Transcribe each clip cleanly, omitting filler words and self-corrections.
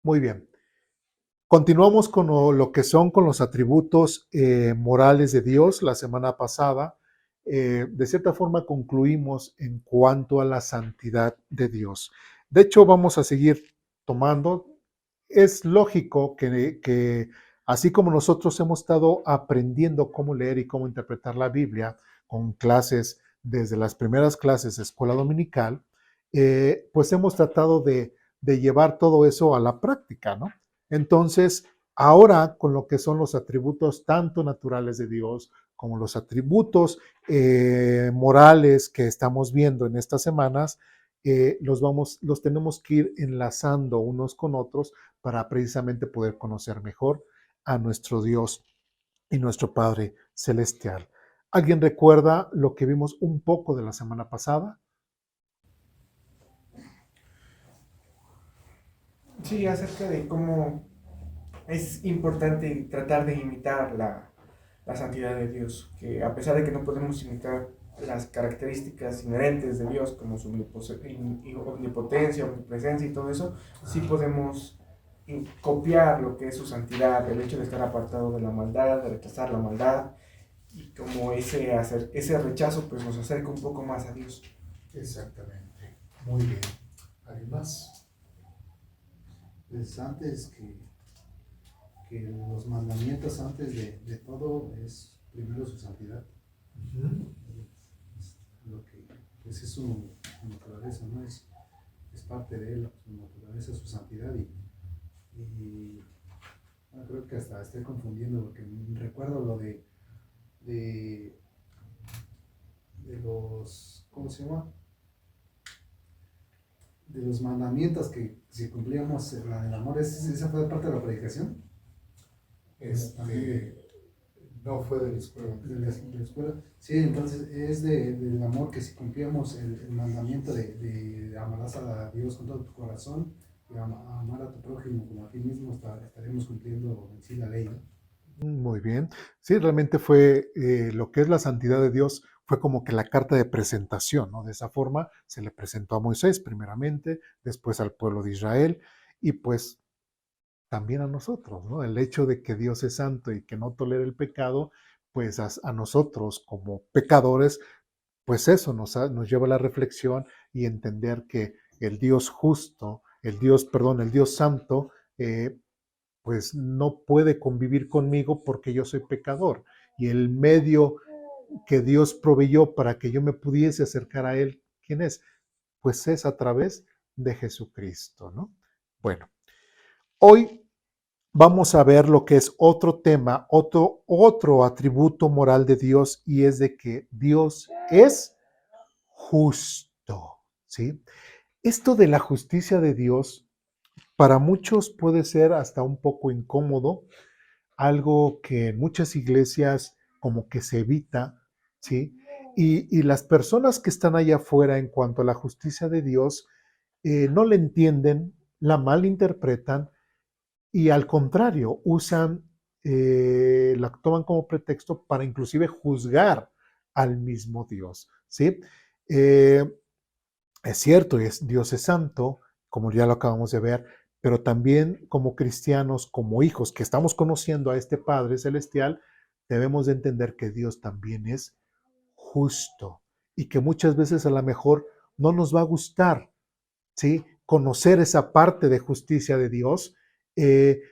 Muy bien. Continuamos con lo que son con los atributos morales de Dios. La semana pasada, de cierta forma, concluimos en cuanto a la santidad de Dios. De hecho, vamos a seguir tomando. Es lógico que así como nosotros hemos estado aprendiendo cómo leer y cómo interpretar la Biblia con clases, desde las primeras clases de escuela dominical, pues hemos tratado de llevar todo eso a la práctica, ¿no? Entonces, ahora con lo que son los atributos tanto naturales de Dios como los atributos morales que estamos viendo en estas semanas, los tenemos que ir enlazando unos con otros para precisamente poder conocer mejor a nuestro Dios y nuestro Padre Celestial. ¿Alguien recuerda lo que vimos un poco de la semana pasada? Sí, acerca de cómo es importante tratar de imitar la santidad de Dios, que a pesar de que no podemos imitar las características inherentes de Dios, como su omnipotencia, omnipresencia y todo eso, sí podemos copiar lo que es su santidad, el hecho de estar apartado de la maldad, de rechazar la maldad, y como ese rechazo pues nos acerca un poco más a Dios. Exactamente. Muy bien. ¿Alguien más? Pues antes que los mandamientos, antes de todo, es primero su santidad. Uh-huh. Es lo que pues es su naturaleza, ¿no? Es parte de él, su naturaleza, su santidad. Y bueno, creo que hasta estoy confundiendo porque recuerdo lo de, de los, ¿cómo se llama? De los mandamientos que si cumplíamos la del amor, esa fue parte de la predicación. Este, no fue de la escuela. De la escuela. Sí, entonces es del amor que si cumplíamos el mandamiento de amarás a Dios con todo tu corazón y amar a tu prójimo como a ti mismo, estaremos cumpliendo en sí la ley, ¿no? Muy bien. Sí, realmente fue lo que es la santidad de Dios, fue como que la carta de presentación, ¿no? De esa forma se le presentó a Moisés primeramente, después al pueblo de Israel y pues también a nosotros, ¿no? El hecho de que Dios es santo y que no tolera el pecado, pues a nosotros como pecadores, pues eso nos lleva a la reflexión y entender que el Dios justo, el Dios santo, pues no puede convivir conmigo porque yo soy pecador. Y el medio que Dios proveyó para que yo me pudiese acercar a Él, ¿quién es? Pues es a través de Jesucristo, ¿no? Bueno, hoy vamos a ver lo que es otro tema, otro atributo moral de Dios y es de que Dios es justo, ¿sí? Esto de la justicia de Dios para muchos puede ser hasta un poco incómodo, algo que en muchas iglesias como que se evita, ¿sí? Y las personas que están allá afuera en cuanto a la justicia de Dios no le entienden, la malinterpretan y al contrario, la toman como pretexto para inclusive juzgar al mismo Dios, ¿sí? Eh, es cierto, Dios es santo, como ya lo acabamos de ver, pero también como cristianos, como hijos que estamos conociendo a este Padre Celestial, debemos de entender que Dios también es justo y que muchas veces a lo mejor no nos va a gustar, ¿sí? Conocer esa parte de justicia de Dios,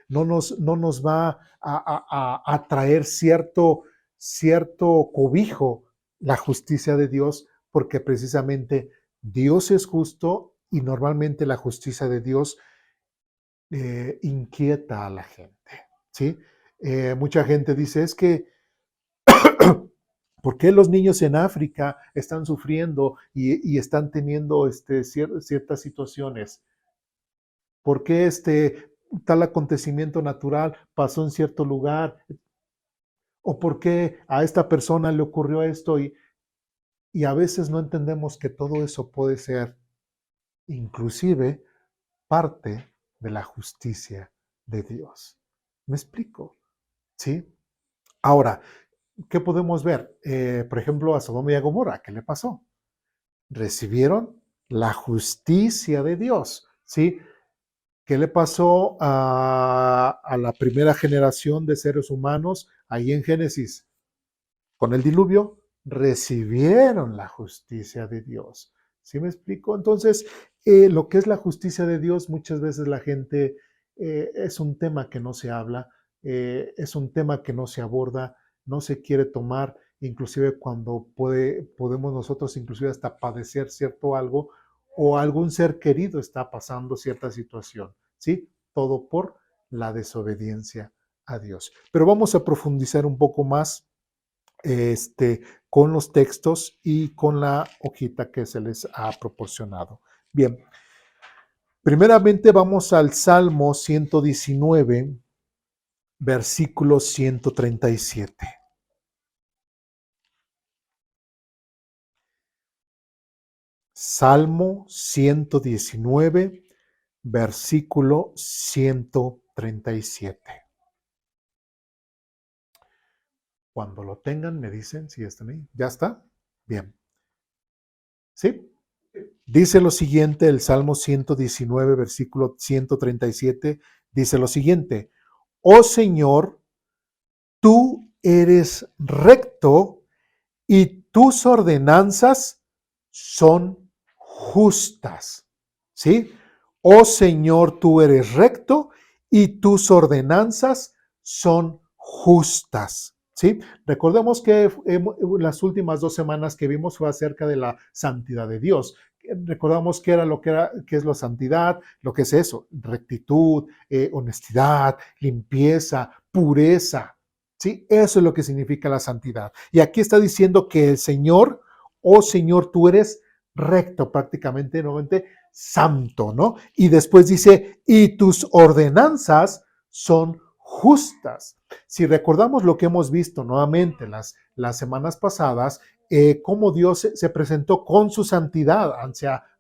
no nos va a traer cierto cobijo la justicia de Dios, porque precisamente Dios es justo y normalmente la justicia de Dios inquieta a la gente, ¿sí? Mucha gente dice, es que, ¿por qué los niños en África están sufriendo y están teniendo ciertas situaciones? ¿Por qué tal acontecimiento natural pasó en cierto lugar? ¿O por qué a esta persona le ocurrió esto? Y a veces no entendemos que todo eso puede ser inclusive parte de la justicia de Dios. ¿Me explico? ¿Sí? Ahora, ¿qué podemos ver? Por ejemplo, a Sodoma y a Gomorra, ¿qué le pasó? Recibieron la justicia de Dios, ¿sí? ¿Qué le pasó a la primera generación de seres humanos ahí en Génesis? Con el diluvio recibieron la justicia de Dios. ¿Sí me explico? Entonces, lo que es la justicia de Dios, muchas veces la gente es un tema que no se habla, es un tema que no se aborda, no se quiere tomar, inclusive cuando podemos nosotros inclusive hasta padecer cierto algo o algún ser querido está pasando cierta situación, ¿sí? Todo por la desobediencia a Dios. Pero vamos a profundizar un poco más con los textos y con la hojita que se les ha proporcionado. Bien, primeramente vamos al Salmo 119, versículo 137. Salmo 119, versículo 137. Cuando lo tengan, me dicen si están ahí. ¿Ya está? Bien. ¿Sí? Dice lo siguiente, el Salmo 119, versículo 137, dice lo siguiente: Oh Señor, tú eres recto y tus ordenanzas son justas. ¿Sí? Oh Señor, tú eres recto y tus ordenanzas son justas. ¿Sí? Recordemos que las últimas 2 semanas que vimos fue acerca de la santidad de Dios. Recordamos que qué es la santidad, lo que es eso, rectitud, honestidad, limpieza, pureza. ¿Sí? Eso es lo que significa la santidad. Y aquí está diciendo que el Señor, oh Señor, tú eres recto, prácticamente, nuevamente, santo, ¿no? Y después dice, y tus ordenanzas son justas. Si recordamos lo que hemos visto nuevamente las semanas pasadas, cómo Dios se presentó con su santidad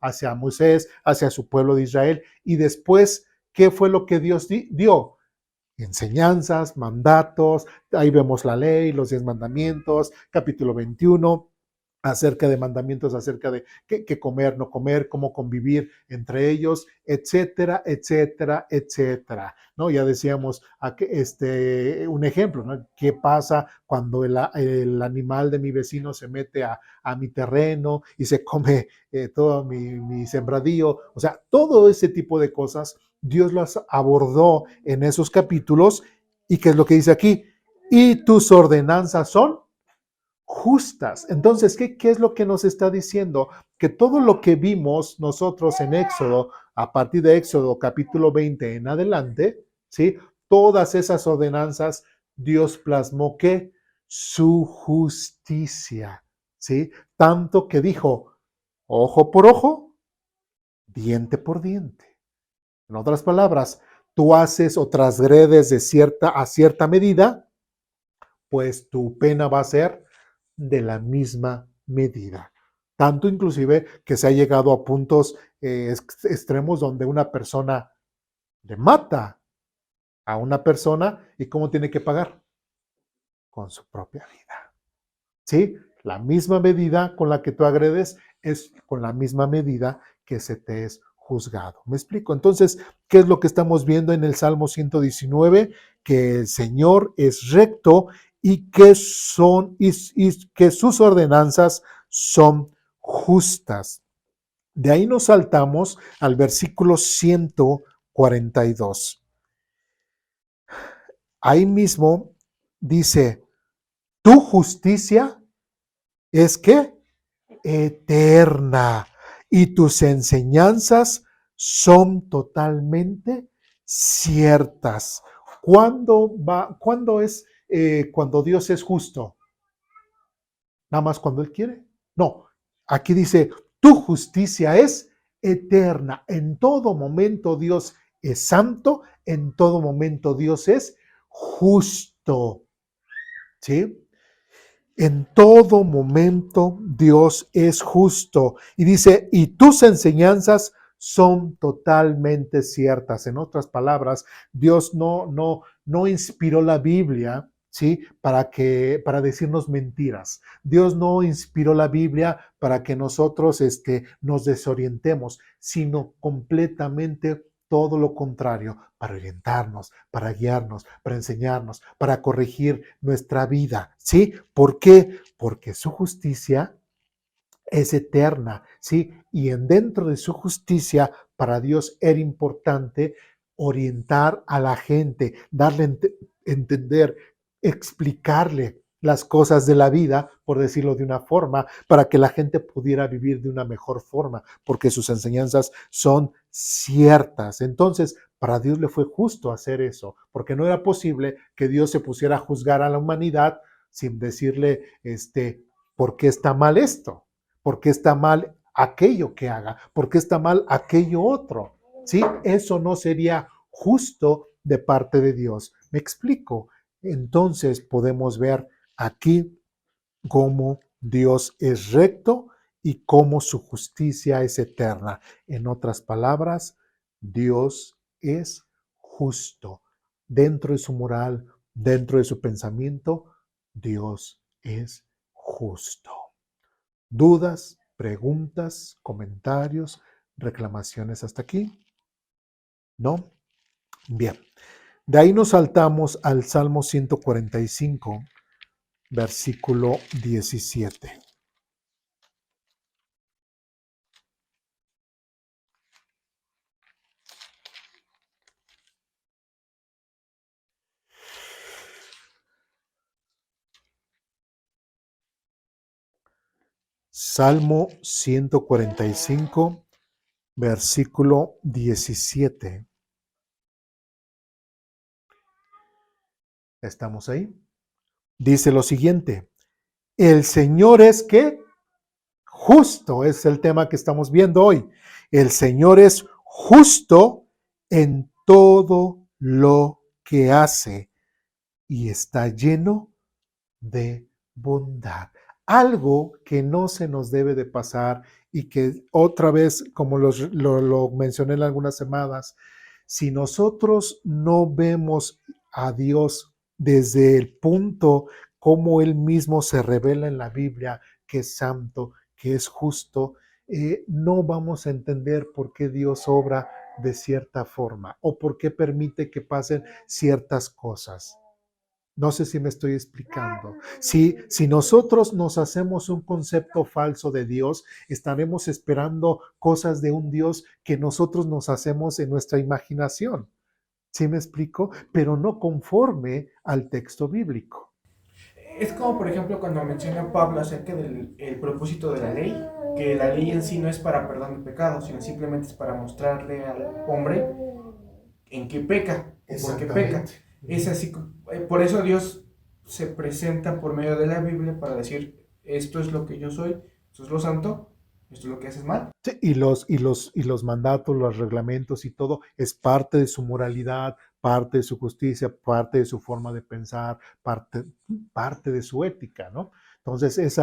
hacia Moisés, hacia su pueblo de Israel, y después, ¿qué fue lo que Dios dio? Enseñanzas, mandatos, ahí vemos la ley, los 10 mandamientos, capítulo 21, acerca de mandamientos, acerca de qué comer, no comer, cómo convivir entre ellos, etcétera, etcétera, etcétera, ¿no? Ya decíamos un ejemplo, ¿no? ¿Qué pasa cuando el animal de mi vecino se mete a mi terreno y se come todo mi sembradío? O sea, todo ese tipo de cosas Dios las abordó en esos capítulos. ¿Y qué es lo que dice aquí? Y tus ordenanzas son justas. Entonces, ¿qué es lo que nos está diciendo? Que todo lo que vimos nosotros en Éxodo, a partir de Éxodo capítulo 20 en adelante, ¿sí? Todas esas ordenanzas, Dios plasmó que su justicia, ¿sí? Tanto que dijo, ojo por ojo, diente por diente. En otras palabras, tú haces o transgredes a cierta medida, pues tu pena va a ser de la misma medida. Tanto inclusive que se ha llegado a puntos extremos donde una persona le mata a una persona y ¿cómo tiene que pagar? Con su propia vida. ¿Sí? La misma medida con la que tú agredes es con la misma medida que se te es juzgado. ¿Me explico? Entonces, ¿qué es lo que estamos viendo en el Salmo 119? Que el Señor es recto y y que sus ordenanzas son justas. De ahí nos saltamos al versículo 142. Ahí mismo dice, tu justicia es que eterna y tus enseñanzas son totalmente ciertas. ¿Cuándo es cuando Dios es justo? Nada más cuando Él quiere. No, aquí dice, tu justicia es eterna. En todo momento Dios es santo, en todo momento Dios es justo. ¿Sí? En todo momento Dios es justo. Y dice, y tus enseñanzas son totalmente ciertas. En otras palabras, Dios no inspiró la Biblia, ¿sí? Para decirnos mentiras. Dios no inspiró la Biblia para que nosotros nos desorientemos, sino completamente todo lo contrario, para orientarnos, para guiarnos, para enseñarnos, para corregir nuestra vida. ¿Sí? ¿Por qué? Porque su justicia es eterna, ¿sí? Y dentro de su justicia, para Dios era importante orientar a la gente, darle entender, explicarle las cosas de la vida, por decirlo de una forma, para que la gente pudiera vivir de una mejor forma, porque sus enseñanzas son ciertas. Entonces, para Dios le fue justo hacer eso, porque no era posible que Dios se pusiera a juzgar a la humanidad sin decirle, ¿por qué está mal esto? ¿Por qué está mal aquello que haga? ¿Por qué está mal aquello otro? ¿Sí? Eso no sería justo de parte de Dios. ¿Me explico? Entonces podemos ver aquí cómo Dios es recto y cómo su justicia es eterna. En otras palabras, Dios es justo. Dentro de su moral, dentro de su pensamiento, Dios es justo. ¿Dudas, preguntas, comentarios, reclamaciones hasta aquí? ¿No? Bien. De ahí nos saltamos al Salmo 145, versículo 17. Salmo 145, versículo 17. ¿Estamos ahí? Dice lo siguiente: el Señor es ¿qué? Justo, es el tema que estamos viendo hoy. El Señor es justo en todo lo que hace y está lleno de bondad. Algo que no se nos debe de pasar y que otra vez, como lo mencioné en algunas semanas, si nosotros no vemos a Dios desde el punto como Él mismo se revela en la Biblia, que es santo, que es justo, no vamos a entender por qué Dios obra de cierta forma o por qué permite que pasen ciertas cosas. No sé si me estoy explicando. Si nosotros nos hacemos un concepto falso de Dios, estaremos esperando cosas de un Dios que nosotros nos hacemos en nuestra imaginación. ¿Sí me explico? Pero no conforme al texto bíblico. Es como, por ejemplo, cuando menciona Pablo acerca del el propósito de la ley, que la ley en sí no es para perdón de pecados, sino simplemente es para mostrarle al hombre en qué peca o por qué peca. Exactamente. Es así, por eso Dios se presenta por medio de la Biblia para decir, esto es lo que yo soy, esto es lo santo, esto es lo que haces mal. Sí, y los mandatos, los reglamentos y todo es parte de su moralidad, parte de su justicia, parte de su forma de pensar, parte de su ética, ¿no? Entonces,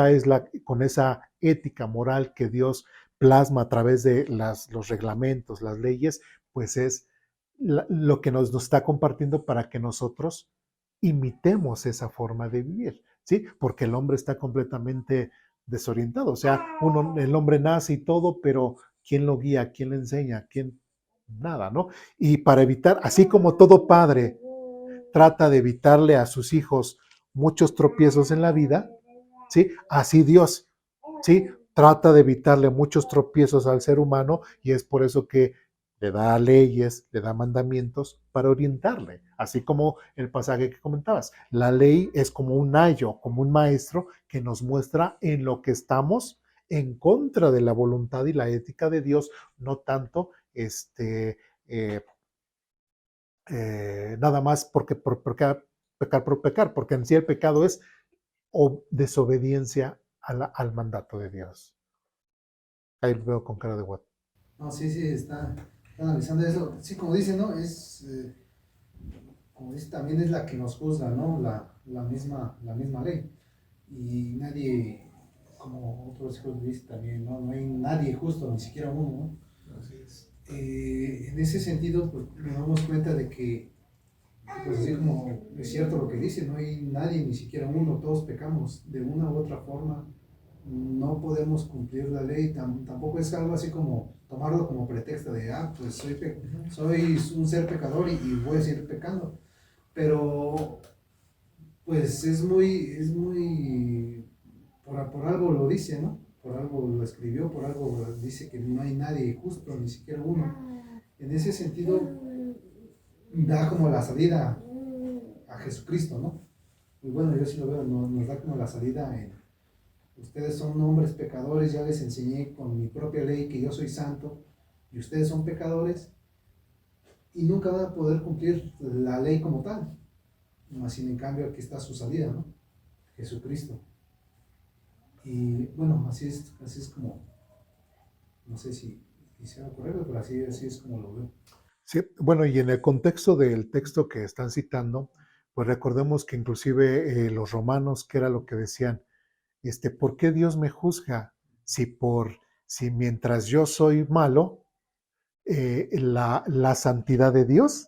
con esa ética moral que Dios plasma a través de los reglamentos, las leyes, pues es lo que nos está compartiendo para que nosotros imitemos esa forma de vivir, ¿sí? Porque el hombre está completamente desorientado. O sea, el hombre nace y todo, pero ¿quién lo guía? ¿Quién le enseña? ¿Quién? Nada, ¿no? Y para evitar, así como todo padre trata de evitarle a sus hijos muchos tropiezos en la vida, ¿sí? Así Dios, ¿sí? Trata de evitarle muchos tropiezos al ser humano y es por eso que le da leyes, le da mandamientos para orientarle, así como el pasaje que comentabas. La ley es como un ayo, como un maestro que nos muestra en lo que estamos en contra de la voluntad y la ética de Dios, no tanto eh, nada más porque por pecar por pecar, porque en sí el pecado es desobediencia al mandato de Dios. Ahí lo veo con cara de what. No, sí, sí, está analizando eso. Sí, como dice, ¿no? Como dice, también es la que nos juzga, ¿no? La misma ley. Y nadie, como otros hijos dice también, ¿no? No hay nadie justo, ni siquiera uno, ¿no? Así es. En ese sentido, pues nos damos cuenta de que, pues así como es cierto lo que dice, no hay nadie, ni siquiera uno, todos pecamos de una u otra forma, no podemos cumplir la ley, tampoco es algo así como tomarlo como pretexto de, pues soy un ser pecador y voy a seguir pecando. Pero pues es muy, por algo lo dice, ¿no? Por algo lo escribió, por algo dice que no hay nadie justo, ni siquiera uno. En ese sentido, da como la salida a Jesucristo, ¿no? Y bueno, yo sí lo veo, nos da como la salida en, ustedes son hombres pecadores, ya les enseñé con mi propia ley que yo soy santo, y ustedes son pecadores, y nunca van a poder cumplir la ley como tal. Así en cambio aquí está su salida, ¿no? Jesucristo. Y bueno, así es como, no sé si sea correcto, pero así es como lo veo. Sí, bueno, y en el contexto del texto que están citando, pues recordemos que inclusive los romanos, que era lo que decían, ¿por qué Dios me juzga? Si mientras yo soy malo, la santidad de Dios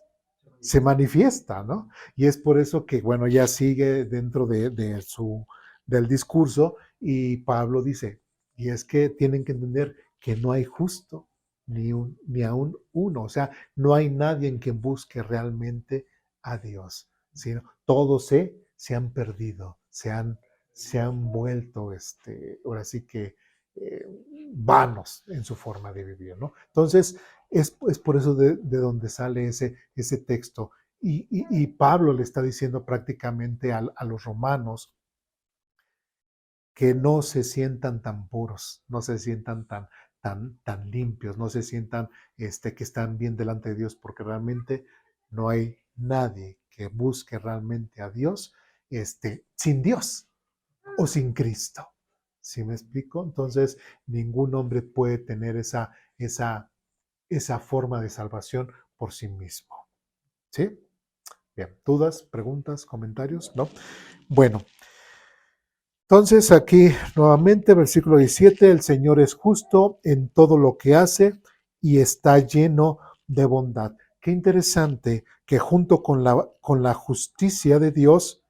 se manifiesta, ¿no? Y es por eso que, bueno, ya sigue dentro del discurso y Pablo dice, y es que tienen que entender que no hay justo ni aún uno, o sea, no hay nadie en quien busque realmente a Dios, sino todos se han perdido, se han vuelto, ahora sí que eh, vanos en su forma de vivir, ¿no? Entonces, es por eso de donde sale ese texto. Y Pablo le está diciendo prácticamente a los romanos que no se sientan tan puros, no se sientan tan limpios, no se sientan que están bien delante de Dios, porque realmente no hay nadie que busque realmente a Dios sin Dios o sin Cristo. ¿Sí me explico? Entonces, ningún hombre puede tener esa forma de salvación por sí mismo. ¿Sí? Bien, ¿dudas, preguntas, comentarios? ¿No? Bueno, entonces aquí nuevamente, versículo 17, el Señor es justo en todo lo que hace y está lleno de bondad. Qué interesante que junto con la justicia de Dios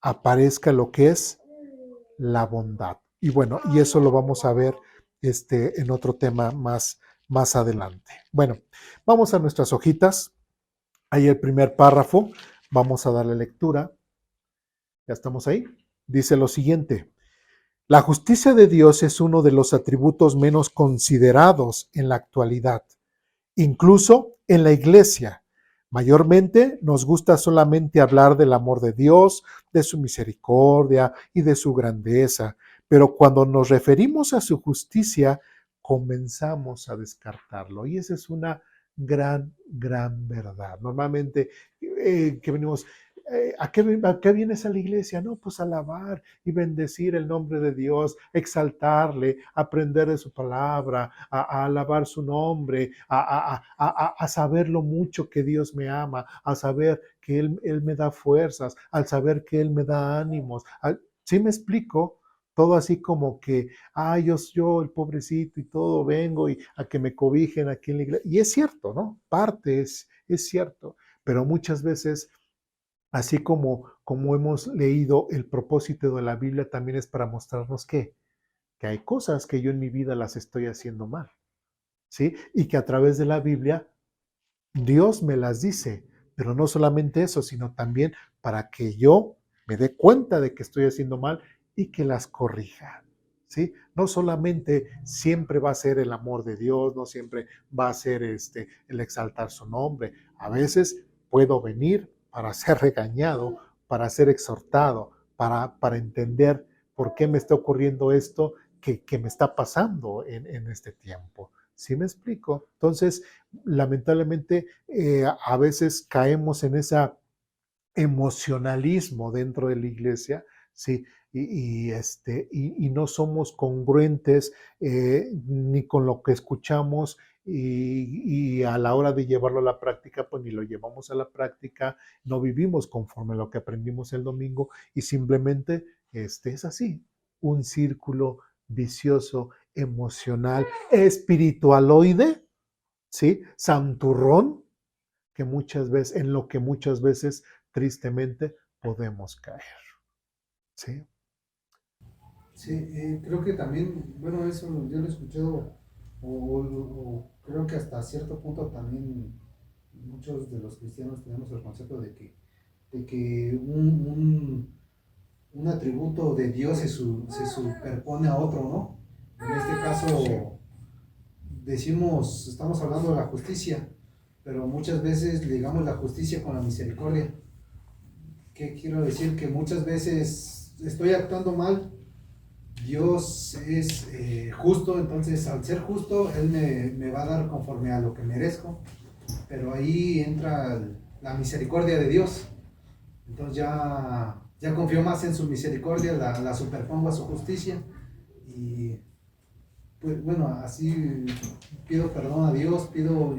aparezca lo que es la bondad. Y bueno, y eso lo vamos a ver en otro tema más adelante. Bueno, vamos a nuestras hojitas. Ahí el primer párrafo. Vamos a darle lectura. ¿Ya estamos ahí? Dice lo siguiente. La justicia de Dios es uno de los atributos menos considerados en la actualidad, incluso en la iglesia. Mayormente nos gusta solamente hablar del amor de Dios, de su misericordia y de su grandeza, pero cuando nos referimos a su justicia, comenzamos a descartarlo. Y esa es una gran verdad. Normalmente que venimos, ¿a qué vienes a la iglesia? No, pues a alabar y bendecir el nombre de Dios, exaltarle, aprender de su palabra, a alabar su nombre, a saber lo mucho que Dios me ama, a saber que Él me da fuerzas, al saber que Él me da ánimos. ¿Sí me explico? Todo así como que, yo, el pobrecito y todo, vengo y a que me cobijen aquí en la iglesia. Y es cierto, ¿no? Parte es cierto, pero muchas veces así como hemos leído, el propósito de la Biblia también es para mostrarnos que hay cosas que yo en mi vida las estoy haciendo mal, ¿sí? Y que a través de la Biblia Dios me las dice, pero no solamente eso, sino también para que yo me dé cuenta de que estoy haciendo mal y que las corrija, ¿sí? No solamente siempre va a ser el amor de Dios, no siempre va a ser el exaltar su nombre. A veces puedo venir para ser regañado, para ser exhortado, para entender por qué me está ocurriendo esto que me está pasando en este tiempo. ¿Sí me explico? Entonces, lamentablemente, a veces caemos en ese emocionalismo dentro de la iglesia, ¿sí? Y no somos congruentes ni con lo que escuchamos y a la hora de llevarlo a la práctica, pues ni lo llevamos a la práctica, no vivimos conforme a lo que aprendimos el domingo y simplemente es así, un círculo vicioso, emocional, espiritualoide, ¿sí? Santurrón, en lo que muchas veces tristemente podemos caer, ¿sí? Sí, creo que también, bueno, eso yo lo he escuchado, o creo que hasta cierto punto también muchos de los cristianos tenemos el concepto de que un atributo de Dios se superpone a otro, ¿no? En este caso, decimos, estamos hablando de la justicia, pero muchas veces ligamos la justicia con la misericordia. ¿Qué quiero decir? Que muchas veces estoy actuando mal, Dios es justo, entonces al ser justo, Él me va a dar conforme a lo que merezco, pero ahí entra la misericordia de Dios. Entonces ya confío más en su misericordia, la superpongo a su justicia y pues bueno, así pido perdón a Dios, pido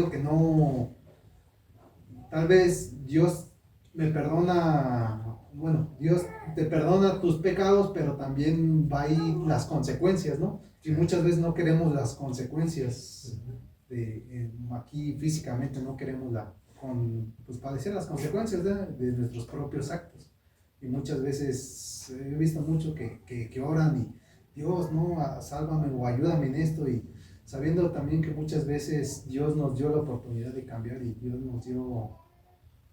que no, tal vez Dios me perdona, bueno, Dios te perdona tus pecados, pero también va ahí las consecuencias, ¿no? Y muchas veces no queremos las consecuencias aquí físicamente, no queremos pues padecer las consecuencias de nuestros propios actos. Y muchas veces he visto mucho que oran y Dios, no, sálvame o ayúdame en esto y sabiendo también que muchas veces Dios nos dio la oportunidad de cambiar y Dios nos dio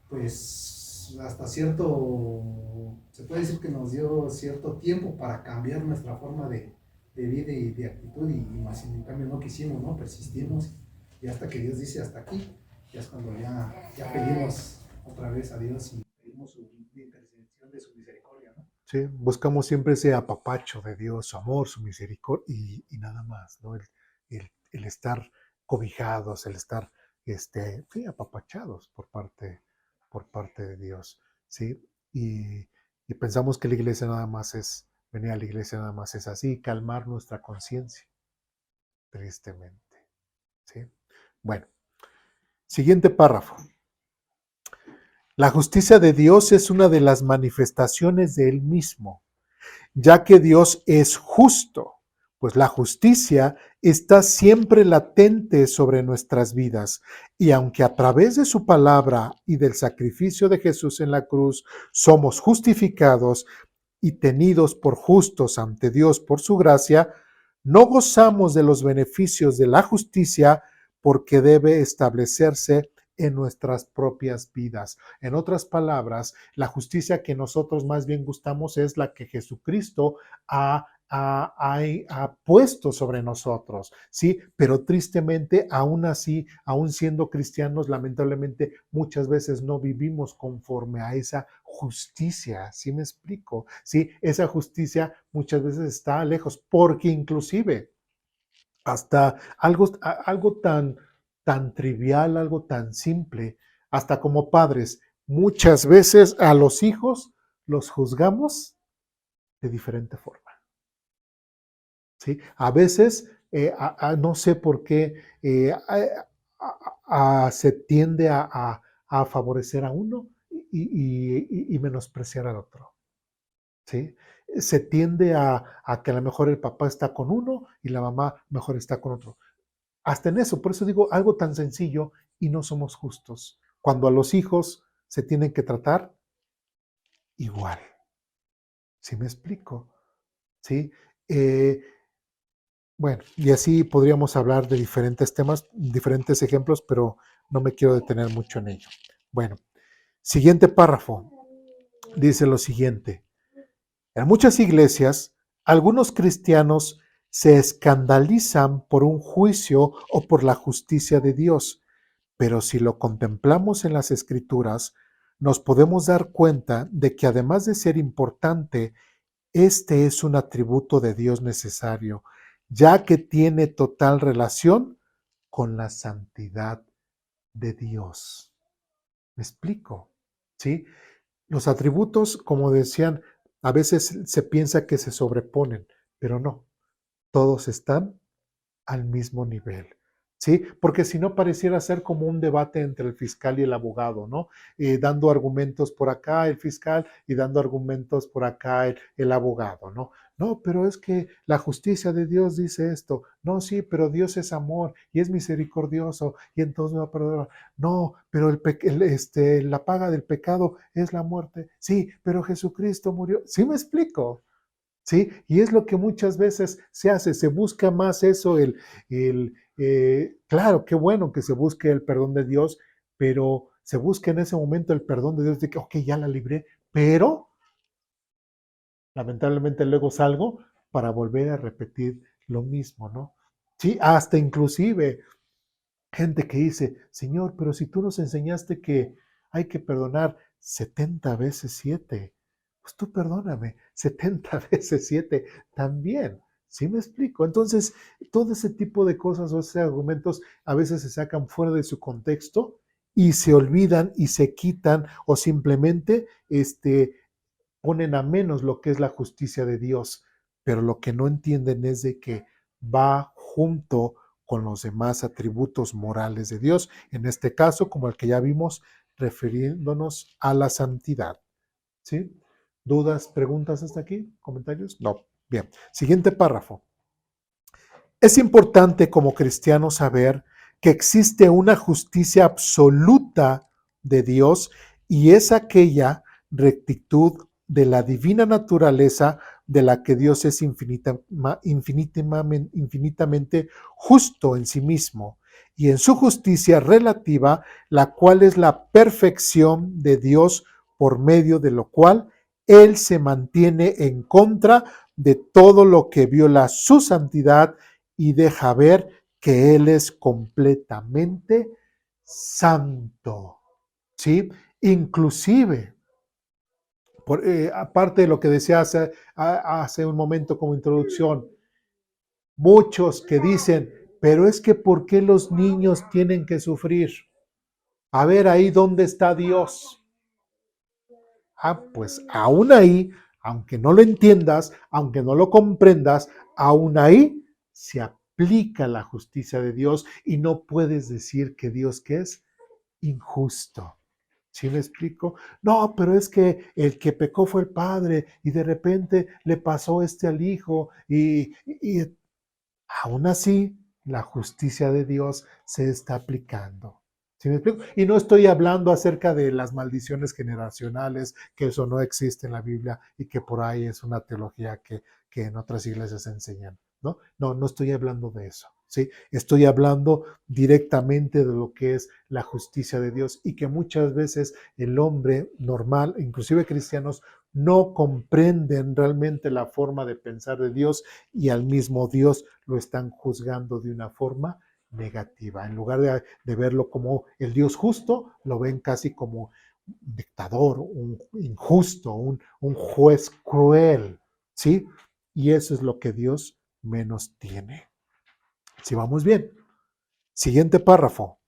pues hasta se puede decir que nos dio cierto tiempo para cambiar nuestra forma de vida y de actitud y más en cambio no quisimos, ¿no? Persistimos y hasta que Dios dice hasta aquí, ya es cuando ya pedimos otra vez a Dios y pedimos su intercesión de su misericordia, ¿no? ¿Sí? Buscamos siempre ese apapacho de Dios, su amor, su misericordia y nada más, ¿no? El estar cobijados, el estar sí, apapachados por parte de Dios, ¿sí? Y pensamos que la iglesia nada más es, venir a la iglesia nada más es así, calmar nuestra conciencia, tristemente, ¿sí? Bueno, siguiente párrafo. La justicia de Dios es una de las manifestaciones de Él mismo, ya que Dios es justo, pues la justicia está siempre latente sobre nuestras vidas. Y aunque a través de su palabra y del sacrificio de Jesús en la cruz somos justificados y tenidos por justos ante Dios por su gracia, no gozamos de los beneficios de la justicia porque debe establecerse en nuestras propias vidas. En otras palabras, la justicia que nosotros más bien gustamos es la que Jesucristo ha puesto sobre nosotros, ¿sí? Pero tristemente, aún así, aún siendo cristianos, lamentablemente muchas veces no vivimos conforme a esa justicia, ¿sí me explico? Sí, esa justicia muchas veces está lejos, porque inclusive hasta algo tan trivial, algo tan simple, hasta como padres, muchas veces a los hijos los juzgamos de diferente forma. ¿Sí? A veces, no sé por qué, se tiende a favorecer a uno y menospreciar al otro. ¿Sí? Se tiende a que a lo mejor el papá está con uno y la mamá mejor está con otro. Hasta en eso, por eso digo algo tan sencillo y no somos justos. Cuando a los hijos se tienen que tratar igual. ¿Sí me explico? ¿Sí? Eh, bueno, y así podríamos hablar de diferentes temas, diferentes ejemplos, pero no me quiero detener mucho en ello. Bueno, siguiente párrafo. Dice lo siguiente. En muchas iglesias, algunos cristianos se escandalizan por un juicio o por la justicia de Dios, pero si lo contemplamos en las Escrituras, nos podemos dar cuenta de que además de ser importante, este es un atributo de Dios necesario, ya que tiene total relación con la santidad de Dios. ¿Me explico? ¿Sí? Los atributos, como decían, a veces se piensa que se sobreponen, pero no, todos están al mismo nivel. ¿Sí? Porque si no pareciera ser como un debate entre el fiscal y el abogado, ¿no? Dando argumentos por acá el fiscal y dando argumentos por acá el abogado, ¿no? No, pero es que la justicia de Dios dice esto. No, sí, pero Dios es amor y es misericordioso y entonces me va a perdonar. No, pero la paga del pecado es la muerte. Sí, pero Jesucristo murió. ¿Sí me explico? ¿sí? Y es lo que muchas veces se hace, se busca más eso, claro, qué bueno que se busque el perdón de Dios, pero se busca en ese momento el perdón de Dios de que, ok, ya la libré, pero lamentablemente luego salgo para volver a repetir lo mismo, ¿no? Sí, hasta inclusive gente que dice, Señor, pero si tú nos enseñaste que hay que perdonar 70 veces 7, pues tú perdóname 70 veces 7 también. ¿Sí me explico? Entonces, todo ese tipo de cosas o esos argumentos a veces se sacan fuera de su contexto y se olvidan y se quitan o simplemente ponen a menos lo que es la justicia de Dios, pero lo que no entienden es de que va junto con los demás atributos morales de Dios, en este caso, como el que ya vimos, refiriéndonos a la santidad. ¿Sí? ¿Dudas, preguntas hasta aquí? ¿Comentarios? No. Bien. Siguiente párrafo. Es importante como cristianos saber que existe una justicia absoluta de Dios y es aquella rectitud de la divina naturaleza de la que Dios es infinitamente justo en sí mismo y en su justicia relativa, la cual es la perfección de Dios por medio de lo cual Él se mantiene en contra de todo lo que viola su santidad y deja ver que Él es completamente santo, ¿sí? Inclusive, aparte de lo que decía hace un momento como introducción, muchos que dicen, pero es que ¿por qué los niños tienen que sufrir? A ver ahí dónde está Dios. Pues aún ahí, aunque no lo entiendas, aunque no lo comprendas, aún ahí se aplica la justicia de Dios y no puedes decir que Dios ¿qué es? Injusto. ¿Sí me explico? No, pero es que el que pecó fue el padre y de repente le pasó al hijo y aún así la justicia de Dios se está aplicando. ¿Sí me explico? Y no estoy hablando acerca de las maldiciones generacionales, que eso no existe en la Biblia y que por ahí es una teología que en otras iglesias enseñan. ¿No? No, no estoy hablando de eso. ¿Sí? Estoy hablando directamente de lo que es la justicia de Dios y que muchas veces el hombre normal, inclusive cristianos, no comprenden realmente la forma de pensar de Dios y al mismo Dios lo están juzgando de una forma negativa. En lugar de verlo como el Dios justo, lo ven casi como un dictador, un injusto, un juez cruel, ¿sí? Y eso es lo que Dios menos tiene. Si vamos bien. Siguiente párrafo.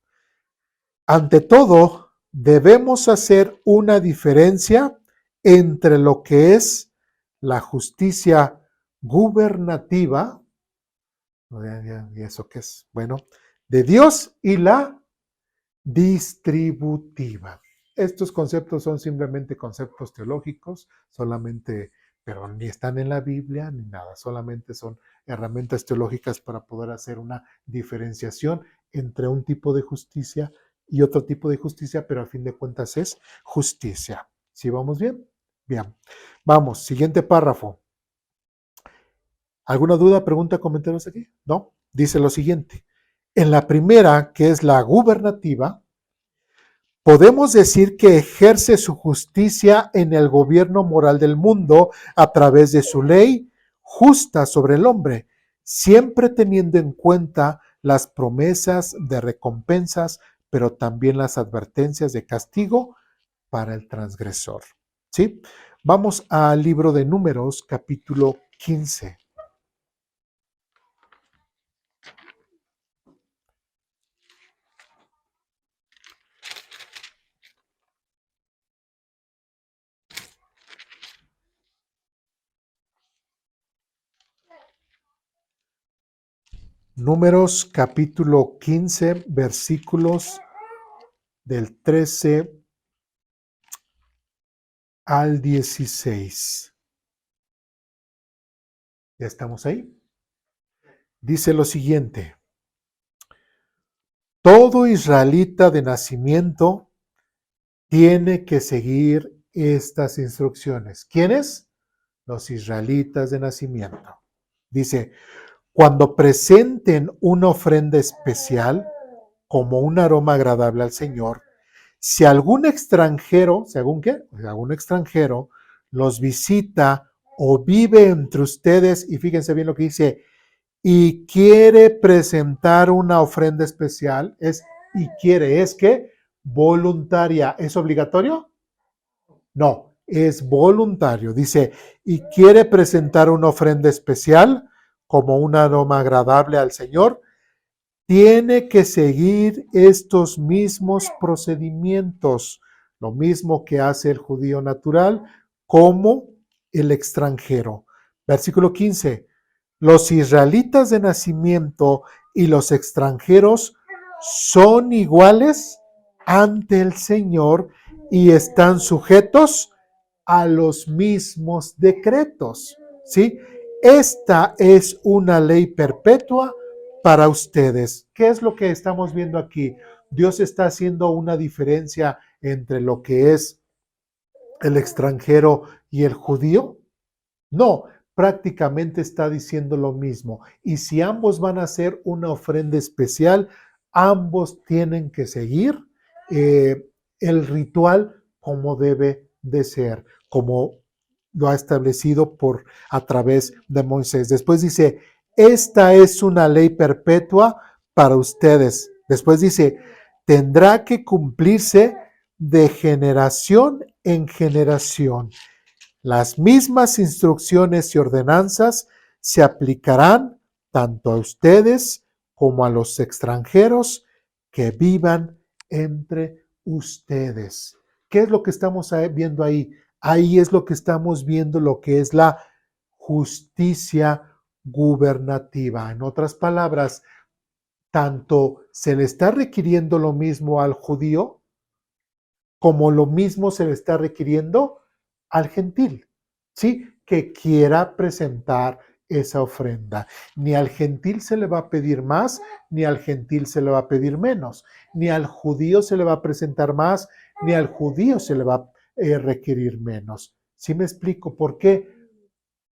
Ante todo, debemos hacer una diferencia entre lo que es la justicia gubernativa, ¿y eso qué es? Bueno, de Dios y la distributiva. Estos conceptos son simplemente conceptos teológicos, solamente, pero ni están en la Biblia ni nada, solamente son herramientas teológicas para poder hacer una diferenciación entre un tipo de justicia y otro tipo de justicia, pero a fin de cuentas es justicia. ¿Sí vamos bien? Bien. Vamos, siguiente párrafo. ¿Alguna duda, pregunta, comentarios aquí? No. Dice lo siguiente. En la primera, que es la gubernativa, podemos decir que ejerce su justicia en el gobierno moral del mundo a través de su ley justa sobre el hombre, siempre teniendo en cuenta las promesas de recompensas, pero también las advertencias de castigo para el transgresor. ¿Sí? Vamos al libro de Números, capítulo 15. Números capítulo 15, versículos del 13 al 16. ¿Ya estamos ahí? Dice lo siguiente. Todo israelita de nacimiento tiene que seguir estas instrucciones. ¿Quiénes? los israelitas de nacimiento. Dice, cuando presenten una ofrenda especial como un aroma agradable al Señor, si algún extranjero, ¿según qué? Si algún extranjero los visita o vive entre ustedes, y fíjense bien lo que dice, y quiere presentar una ofrenda especial, es que voluntaria, ¿es obligatorio? No, es voluntario. Dice, y quiere presentar una ofrenda especial como un aroma agradable al Señor, tiene que seguir estos mismos procedimientos, lo mismo que hace el judío natural como el extranjero. Versículo 15. Los israelitas de nacimiento y los extranjeros son iguales ante el Señor y están sujetos a los mismos decretos, ¿sí? Esta es una ley perpetua para ustedes. ¿Qué es lo que estamos viendo aquí? Dios está haciendo una diferencia entre lo que es el extranjero y el judío. No, prácticamente está diciendo lo mismo. Y si ambos van a hacer una ofrenda especial, ambos tienen que seguir el ritual como debe de ser, como lo ha establecido a través de Moisés. Después dice, esta es una ley perpetua para ustedes. Después dice, tendrá que cumplirse de generación en generación. Las mismas instrucciones y ordenanzas se aplicarán tanto a ustedes como a los extranjeros que vivan entre ustedes. ¿Qué es lo que estamos viendo ahí? Ahí es lo que estamos viendo, lo que es la justicia gubernativa. En otras palabras, tanto se le está requiriendo lo mismo al judío, como lo mismo se le está requiriendo al gentil, ¿sí? Que quiera presentar esa ofrenda. Ni al gentil se le va a pedir más, ni al gentil se le va a pedir menos, ni al judío se le va a presentar más, ni al judío se le va a requerir menos. ¿Sí me explico por qué?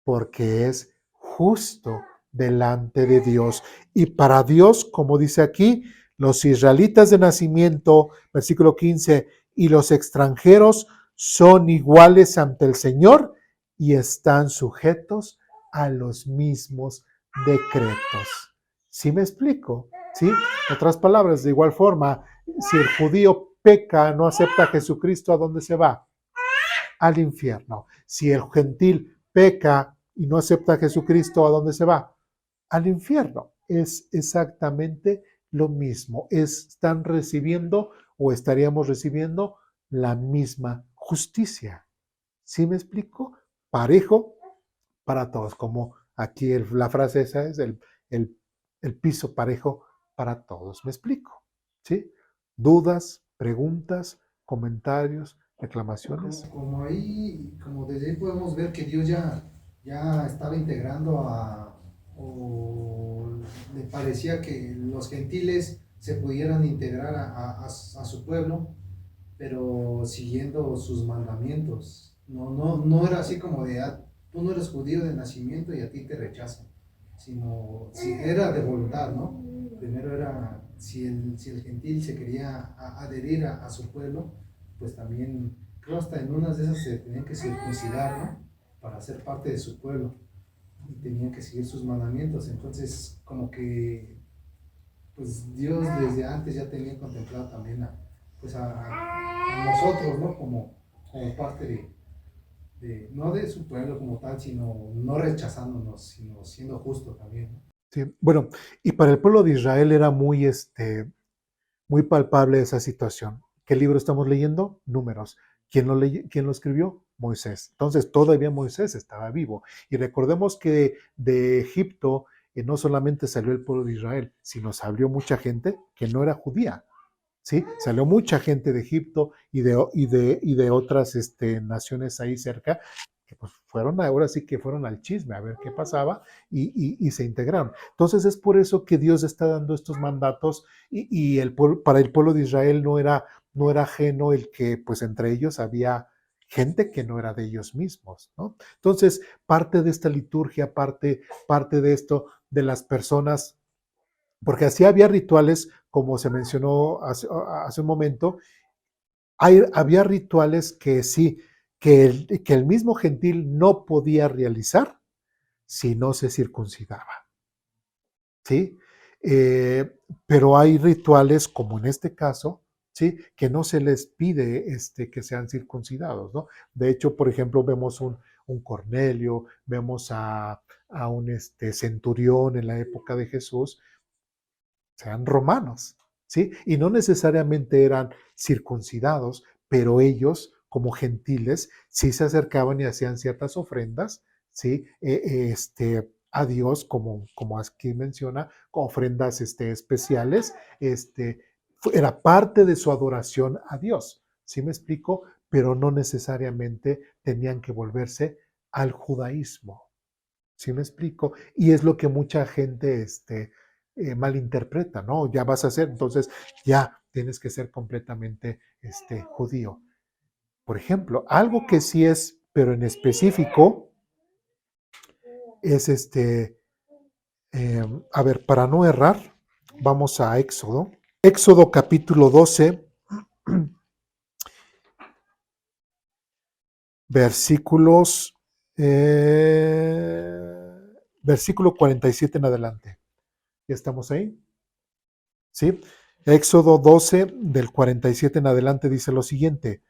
Porque es justo delante de Dios. Y para Dios, como dice aquí, los israelitas de nacimiento, versículo 15, y los extranjeros son iguales ante el Señor y están sujetos a los mismos decretos. ¿Sí me explico? ¿Sí? En otras palabras, de igual forma, si el judío peca, no acepta a Jesucristo, ¿a dónde se va? Al infierno. Si el gentil peca y no acepta a Jesucristo, ¿a dónde se va? Al infierno. Es exactamente lo mismo. Están recibiendo o estaríamos recibiendo la misma justicia. ¿Sí me explico? Parejo para todos. Como aquí la frase esa es el piso parejo para todos. ¿Me explico? ¿Sí? ¿Dudas, preguntas, comentarios, reclamaciones? Como ahí, como desde ahí podemos ver que Dios ya estaba integrando o le parecía que los gentiles se pudieran integrar a su pueblo, pero siguiendo sus mandamientos. No era así como de, tú no eres judío de nacimiento y a ti te rechazan, sino si era de voluntad, ¿no? Primero era, si el gentil se quería adherir a su pueblo, pues también, creo hasta en unas de esas se tenían que circuncidar, ¿no? Para ser parte de su pueblo y tenían que seguir sus mandamientos. Entonces, como que, pues Dios desde antes ya tenía contemplado también a nosotros, ¿no? Como parte no de su pueblo como tal, sino no rechazándonos, sino siendo justo también, ¿no? Sí, bueno, y para el pueblo de Israel era muy palpable esa situación. ¿Qué libro estamos leyendo? Números. ¿Quién lo escribió? Moisés. Entonces todavía Moisés estaba vivo. Y recordemos que de Egipto no solamente salió el pueblo de Israel, sino salió mucha gente que no era judía. ¿Sí? Salió mucha gente de Egipto y de otras naciones ahí cerca, que pues ahora sí que fueron al chisme a ver qué pasaba y se integraron. Entonces es por eso que Dios está dando estos mandatos para el pueblo de Israel no era ajeno el que pues entre ellos había gente que no era de ellos mismos, ¿no? Entonces, parte de esta liturgia, parte de esto, de las personas, porque así había rituales, como se mencionó hace un momento, había rituales que sí, que el mismo gentil no podía realizar si no se circuncidaba, ¿sí? Pero hay rituales, como en este caso, ¿sí? Que no se les pide que sean circuncidados, ¿no? De hecho, por ejemplo, vemos un Cornelio, vemos a un centurión en la época de Jesús, sean romanos, ¿sí? Y no necesariamente eran circuncidados, pero ellos, como gentiles, sí se acercaban y hacían ciertas ofrendas, ¿sí? A Dios, como aquí menciona, ofrendas especiales, era parte de su adoración a Dios, ¿sí me explico? Pero no necesariamente tenían que volverse al judaísmo, ¿sí me explico? Y es lo que mucha gente malinterpreta, ¿no? Ya vas a ser, entonces ya tienes que ser completamente judío. Por ejemplo, algo que sí es, pero en específico, es a ver, para no errar, vamos a Éxodo. Éxodo capítulo 12, versículos, versículo 47 en adelante. ¿Ya estamos ahí? ¿Sí? Éxodo 12, del 47 en adelante, dice lo siguiente: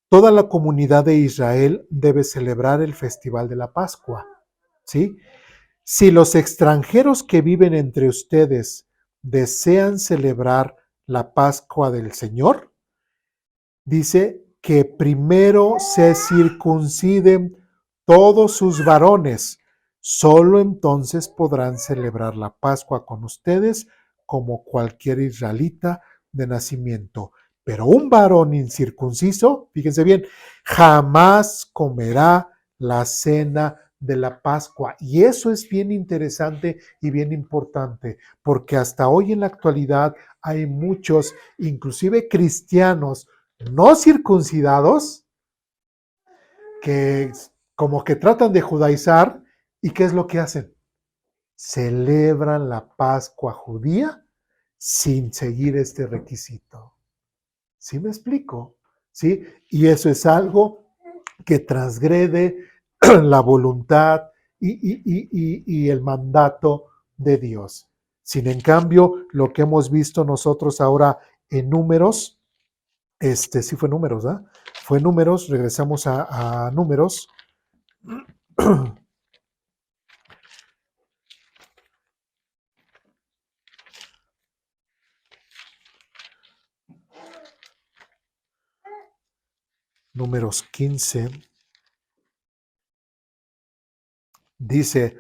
toda la comunidad de Israel debe celebrar el festival de la Pascua, ¿sí? Si los extranjeros que viven entre ustedes desean celebrar la Pascua del Señor, dice que primero se circunciden todos sus varones, solo entonces podrán celebrar la Pascua con ustedes como cualquier israelita de nacimiento. Pero un varón incircunciso, fíjense bien, jamás comerá la cena de la Pascua. Y eso es bien interesante y bien importante, porque hasta hoy en la actualidad hay muchos, inclusive cristianos, no circuncidados, que como que tratan de judaizar. ¿Y qué es lo que hacen? Celebran la Pascua judía sin seguir este requisito. ¿Sí me explico? ¿Sí? Y eso es algo que transgrede la voluntad y el mandato de Dios. Sin en cambio, lo que hemos visto nosotros ahora en Números, sí fue Números, ¿ah? Fue Números, regresamos a Números. Números 15. Dice,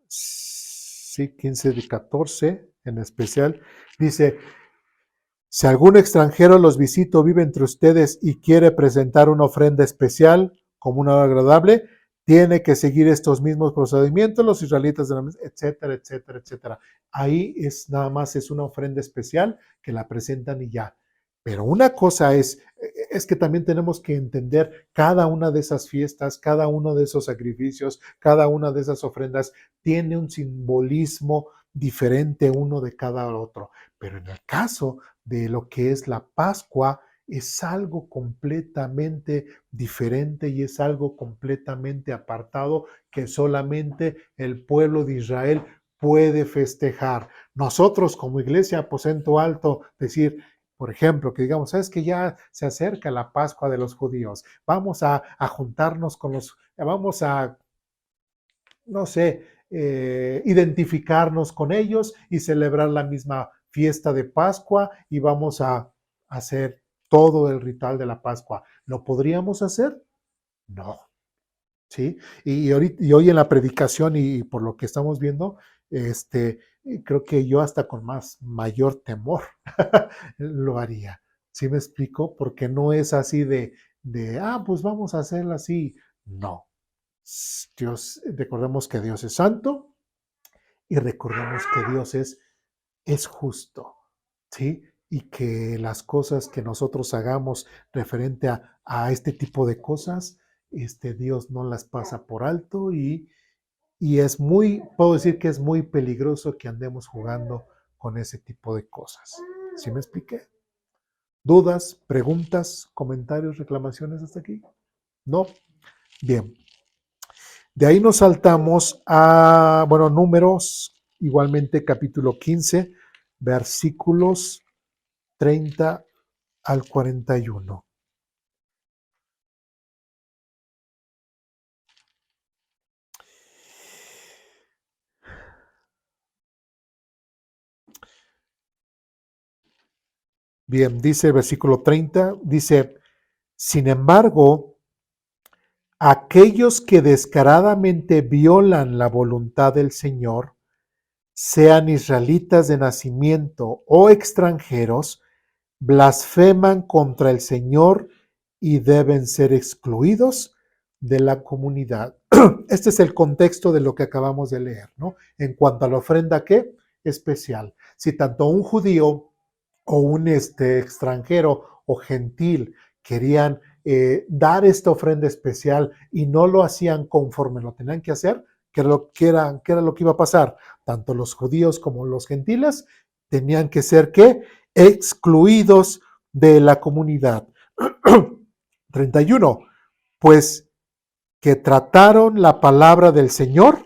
sí, 15 de 14 en especial, dice: si algún extranjero los visita o vive entre ustedes y quiere presentar una ofrenda especial como una hora agradable, tiene que seguir estos mismos procedimientos, los israelitas, etcétera, etcétera, etcétera. Ahí es nada más, es una ofrenda especial que la presentan y ya. Pero una cosa es que también tenemos que entender cada una de esas fiestas, cada uno de esos sacrificios, cada una de esas ofrendas tiene un simbolismo diferente uno de cada otro. Pero en el caso de lo que es la Pascua, es algo completamente diferente y es algo completamente apartado que solamente el pueblo de Israel puede festejar. Nosotros como iglesia Aposento Alto, decir, por ejemplo, que digamos, es que ya se acerca la Pascua de los judíos, vamos a juntarnos con vamos a, no sé, identificarnos con ellos y celebrar la misma fiesta de Pascua y vamos a hacer todo el ritual de la Pascua. ¿Lo podríamos hacer? No. ¿Sí? Y hoy en la predicación y por lo que estamos viendo, creo que yo hasta con mayor temor lo haría. ¿Sí me explico? Porque no es así pues vamos a hacerlo así. No. Dios, recordemos que Dios es santo y recordemos que Dios es justo, ¿sí? y que las cosas que nosotros hagamos referente a este tipo de cosas, Dios no las pasa por alto y es muy, puedo decir que es muy peligroso que andemos jugando con ese tipo de cosas. ¿Sí me expliqué? ¿Dudas, preguntas, comentarios, reclamaciones hasta aquí? ¿No? Bien. De ahí nos saltamos a, bueno, Números, igualmente capítulo 15, versículos 30 al 41. Bien, dice el versículo 30, dice, sin embargo, aquellos que descaradamente violan la voluntad del Señor, sean israelitas de nacimiento o extranjeros, blasfeman contra el Señor y deben ser excluidos de la comunidad. Este es el contexto de lo que acabamos de leer, ¿no? En cuanto a la ofrenda, ¿qué? Especial. Si tanto un judío o un extranjero o gentil querían dar esta ofrenda especial y no lo hacían conforme lo tenían que hacer, ¿qué era lo que iba a pasar? Tanto los judíos como los gentiles tenían que ser, ¿qué? Excluidos de la comunidad. 31. Pues que trataron la palabra del Señor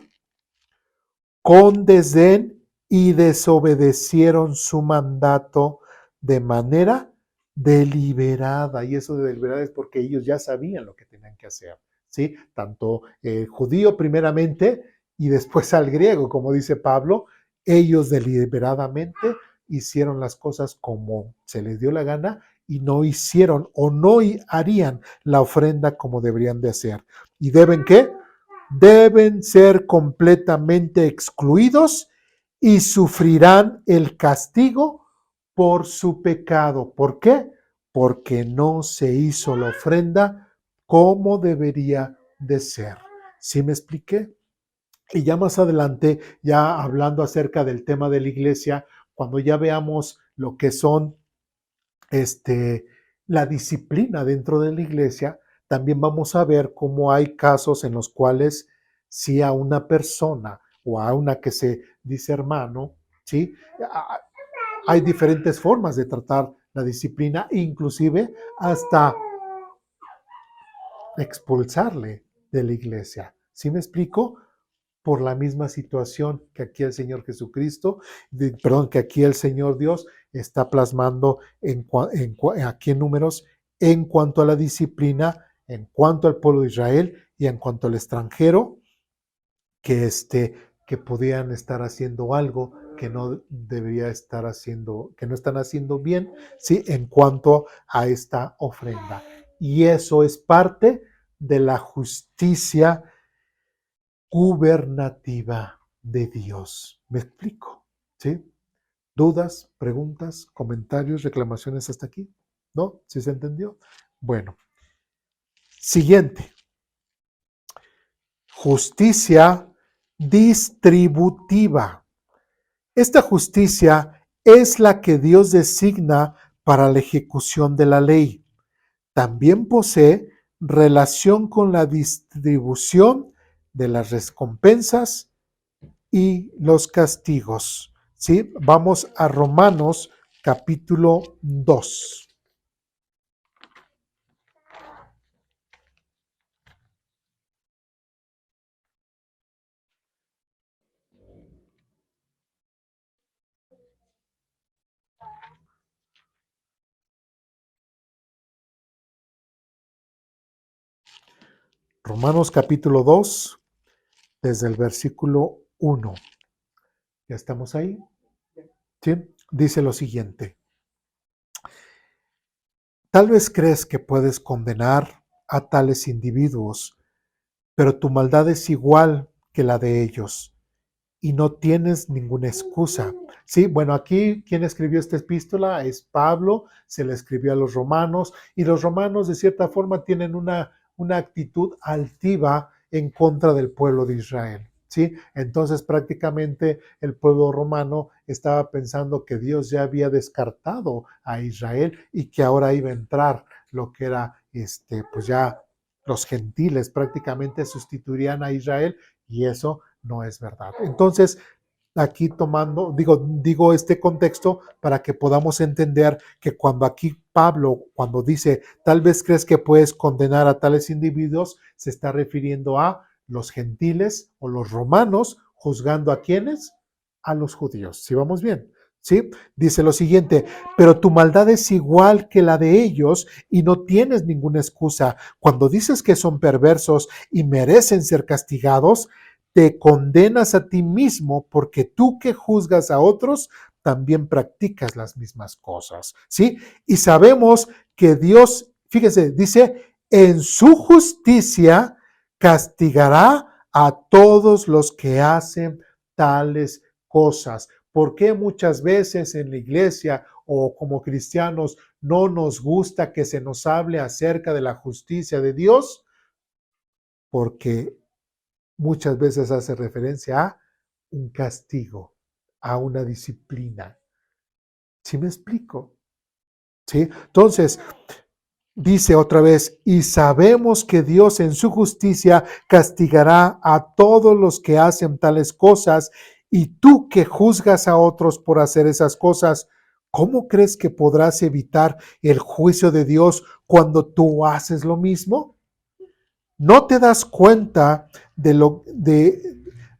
con desdén y desobedecieron su mandato de manera deliberada. Y eso de deliberada es porque ellos ya sabían lo que tenían que hacer, ¿sí? Tanto el judío primeramente y después al griego, como dice Pablo, ellos deliberadamente hicieron las cosas como se les dio la gana y no hicieron o no harían la ofrenda como deberían de hacer. ¿Y deben qué? Deben ser completamente excluidos y sufrirán el castigo por su pecado. ¿Por qué? Porque no se hizo la ofrenda como debería de ser. ¿Sí me expliqué? Y ya más adelante, ya hablando acerca del tema de la iglesia, cuando ya veamos lo que son la disciplina dentro de la iglesia, también vamos a ver cómo hay casos en los cuales si a una persona o a una que se dice hermano, ¿sí? Hay diferentes formas de tratar la disciplina, inclusive hasta expulsarle de la iglesia. ¿Sí me explico? Por la misma situación que aquí el Señor Jesucristo, que aquí el Señor Dios está plasmando aquí en Números en cuanto a la disciplina, en cuanto al pueblo de Israel y en cuanto al extranjero que, que podían estar haciendo algo que no debería estar haciendo, que no están haciendo bien, ¿sí? En cuanto a esta ofrenda. Y eso es parte de la justicia gubernativa de Dios. ¿Me explico? ¿Sí? ¿Dudas, preguntas, comentarios, reclamaciones hasta aquí? ¿No? ¿Sí se entendió? Bueno. Siguiente. Justicia distributiva. Esta justicia es la que Dios designa para la ejecución de la ley. También posee relación con la distribución de las recompensas y los castigos. ¿Sí? Vamos a Romanos capítulo 2. Romanos capítulo 2, desde el versículo 1. ¿Ya estamos ahí? ¿Sí? Dice lo siguiente. Tal vez crees que puedes condenar a tales individuos, pero tu maldad es igual que la de ellos y no tienes ninguna excusa. Sí, bueno, aquí quien escribió esta epístola es Pablo, se le escribió a los romanos y los romanos de cierta forma tienen una actitud altiva en contra del pueblo de Israel. ¿sí? Entonces prácticamente el pueblo romano estaba pensando que Dios ya había descartado a Israel y que ahora iba a entrar lo que era, pues ya los gentiles prácticamente sustituirían a Israel y eso no es verdad. Entonces, aquí digo este contexto para que podamos entender que cuando aquí Pablo, cuando dice, tal vez crees que puedes condenar a tales individuos, se está refiriendo a los gentiles o los romanos, juzgando a quienes, a los judíos. ¿Sí vamos bien? ¿Sí? Dice lo siguiente, pero tu maldad es igual que la de ellos y no tienes ninguna excusa. Cuando dices que son perversos y merecen ser castigados, te condenas a ti mismo porque tú que juzgas a otros también practicas las mismas cosas, ¿sí? Y sabemos que Dios, fíjese, dice, en su justicia castigará a todos los que hacen tales cosas. ¿Por qué muchas veces en la iglesia o como cristianos no nos gusta que se nos hable acerca de la justicia de Dios? Porque muchas veces hace referencia a un castigo, a una disciplina. ¿Sí me explico? ¿Sí? Entonces, dice otra vez, y sabemos que Dios en su justicia castigará a todos los que hacen tales cosas, y tú que juzgas a otros por hacer esas cosas, ¿cómo crees que podrás evitar el juicio de Dios cuando tú haces lo mismo? ¿No te das cuenta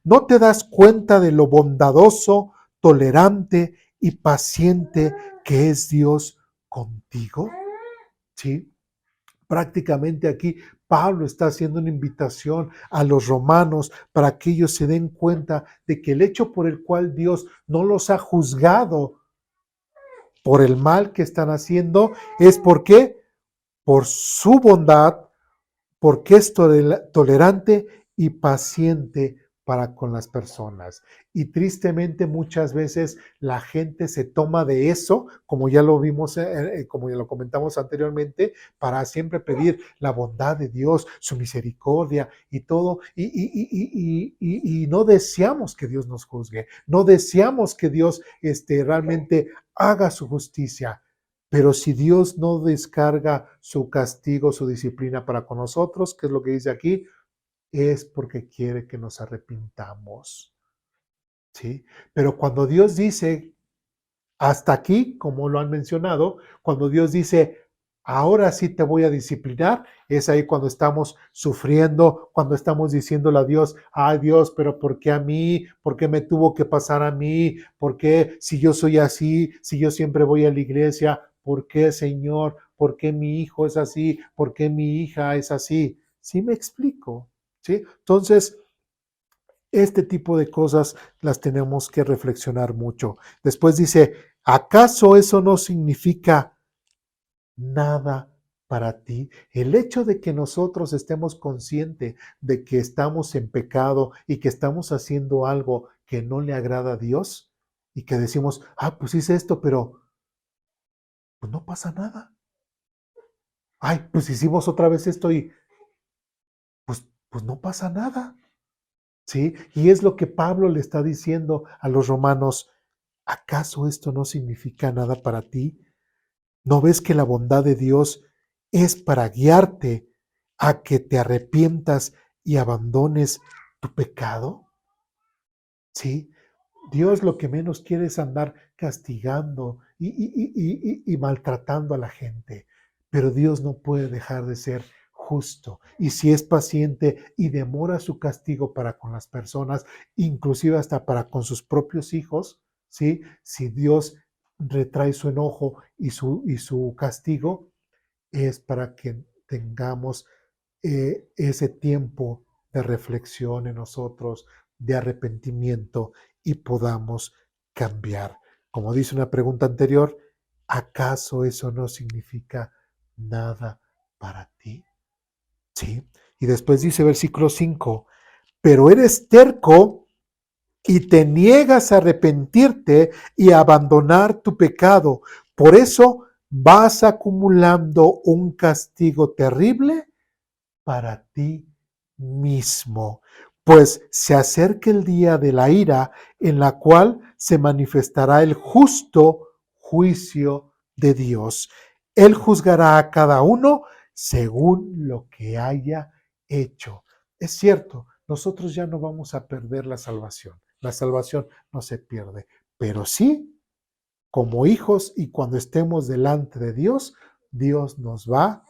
no te das cuenta de lo bondadoso, tolerante y paciente que es Dios contigo? ¿Sí? Prácticamente aquí Pablo está haciendo una invitación a los romanos para que ellos se den cuenta de que el hecho por el cual Dios no los ha juzgado por el mal que están haciendo es porque por su bondad, porque es tolerante y paciente para con las personas. Y tristemente muchas veces la gente se toma de eso, como ya lo vimos, como ya lo comentamos anteriormente, para siempre pedir la bondad de Dios, su misericordia y todo. Y no deseamos que Dios nos juzgue, no deseamos que Dios realmente haga su justicia. Pero si Dios no descarga su castigo, su disciplina para con nosotros, ¿qué es lo que dice aquí? Es porque quiere que nos arrepintamos, ¿sí? Pero cuando Dios dice, hasta aquí, como lo han mencionado, cuando Dios dice, ahora sí te voy a disciplinar, es ahí cuando estamos sufriendo, cuando estamos diciéndole a Dios, ay Dios, pero ¿por qué a mí? ¿Por qué me tuvo que pasar a mí? ¿Por qué si yo soy así, si yo siempre voy a la iglesia? ¿Por qué, Señor? ¿Por qué mi hijo es así? ¿Por qué mi hija es así? ¿Sí me explico? ¿Sí? Entonces, este tipo de cosas las tenemos que reflexionar mucho. Después dice, ¿acaso eso no significa nada para ti? El hecho de que nosotros estemos conscientes de que estamos en pecado y que estamos haciendo algo que no le agrada a Dios y que decimos, pues hice esto, pero pues no pasa nada. Ay, pues hicimos otra vez esto y pues no pasa nada. ¿Sí? Y es lo que Pablo le está diciendo a los romanos. ¿Acaso esto no significa nada para ti? ¿No ves que la bondad de Dios es para guiarte a que te arrepientas y abandones tu pecado? ¿Sí? Dios lo que menos quiere es andar castigando y maltratando a la gente, pero Dios no puede dejar de ser justo. Y si es paciente y demora su castigo para con las personas, inclusive hasta para con sus propios hijos, ¿sí? Si Dios retrae su enojo y su castigo, es para que tengamos ese tiempo de reflexión en nosotros, de arrepentimiento y podamos cambiar. Como dice una pregunta anterior, ¿acaso eso no significa nada para ti? Sí. Y después dice versículo 5, pero eres terco y te niegas a arrepentirte y a abandonar tu pecado. Por eso vas acumulando un castigo terrible para ti mismo. pues se acerca el día de la ira en la cual se manifestará el justo juicio de Dios. Él juzgará a cada uno según lo que haya hecho. Es cierto, nosotros ya no vamos a perder la salvación. La salvación no se pierde, pero sí, como hijos y cuando estemos delante de Dios, Dios nos va.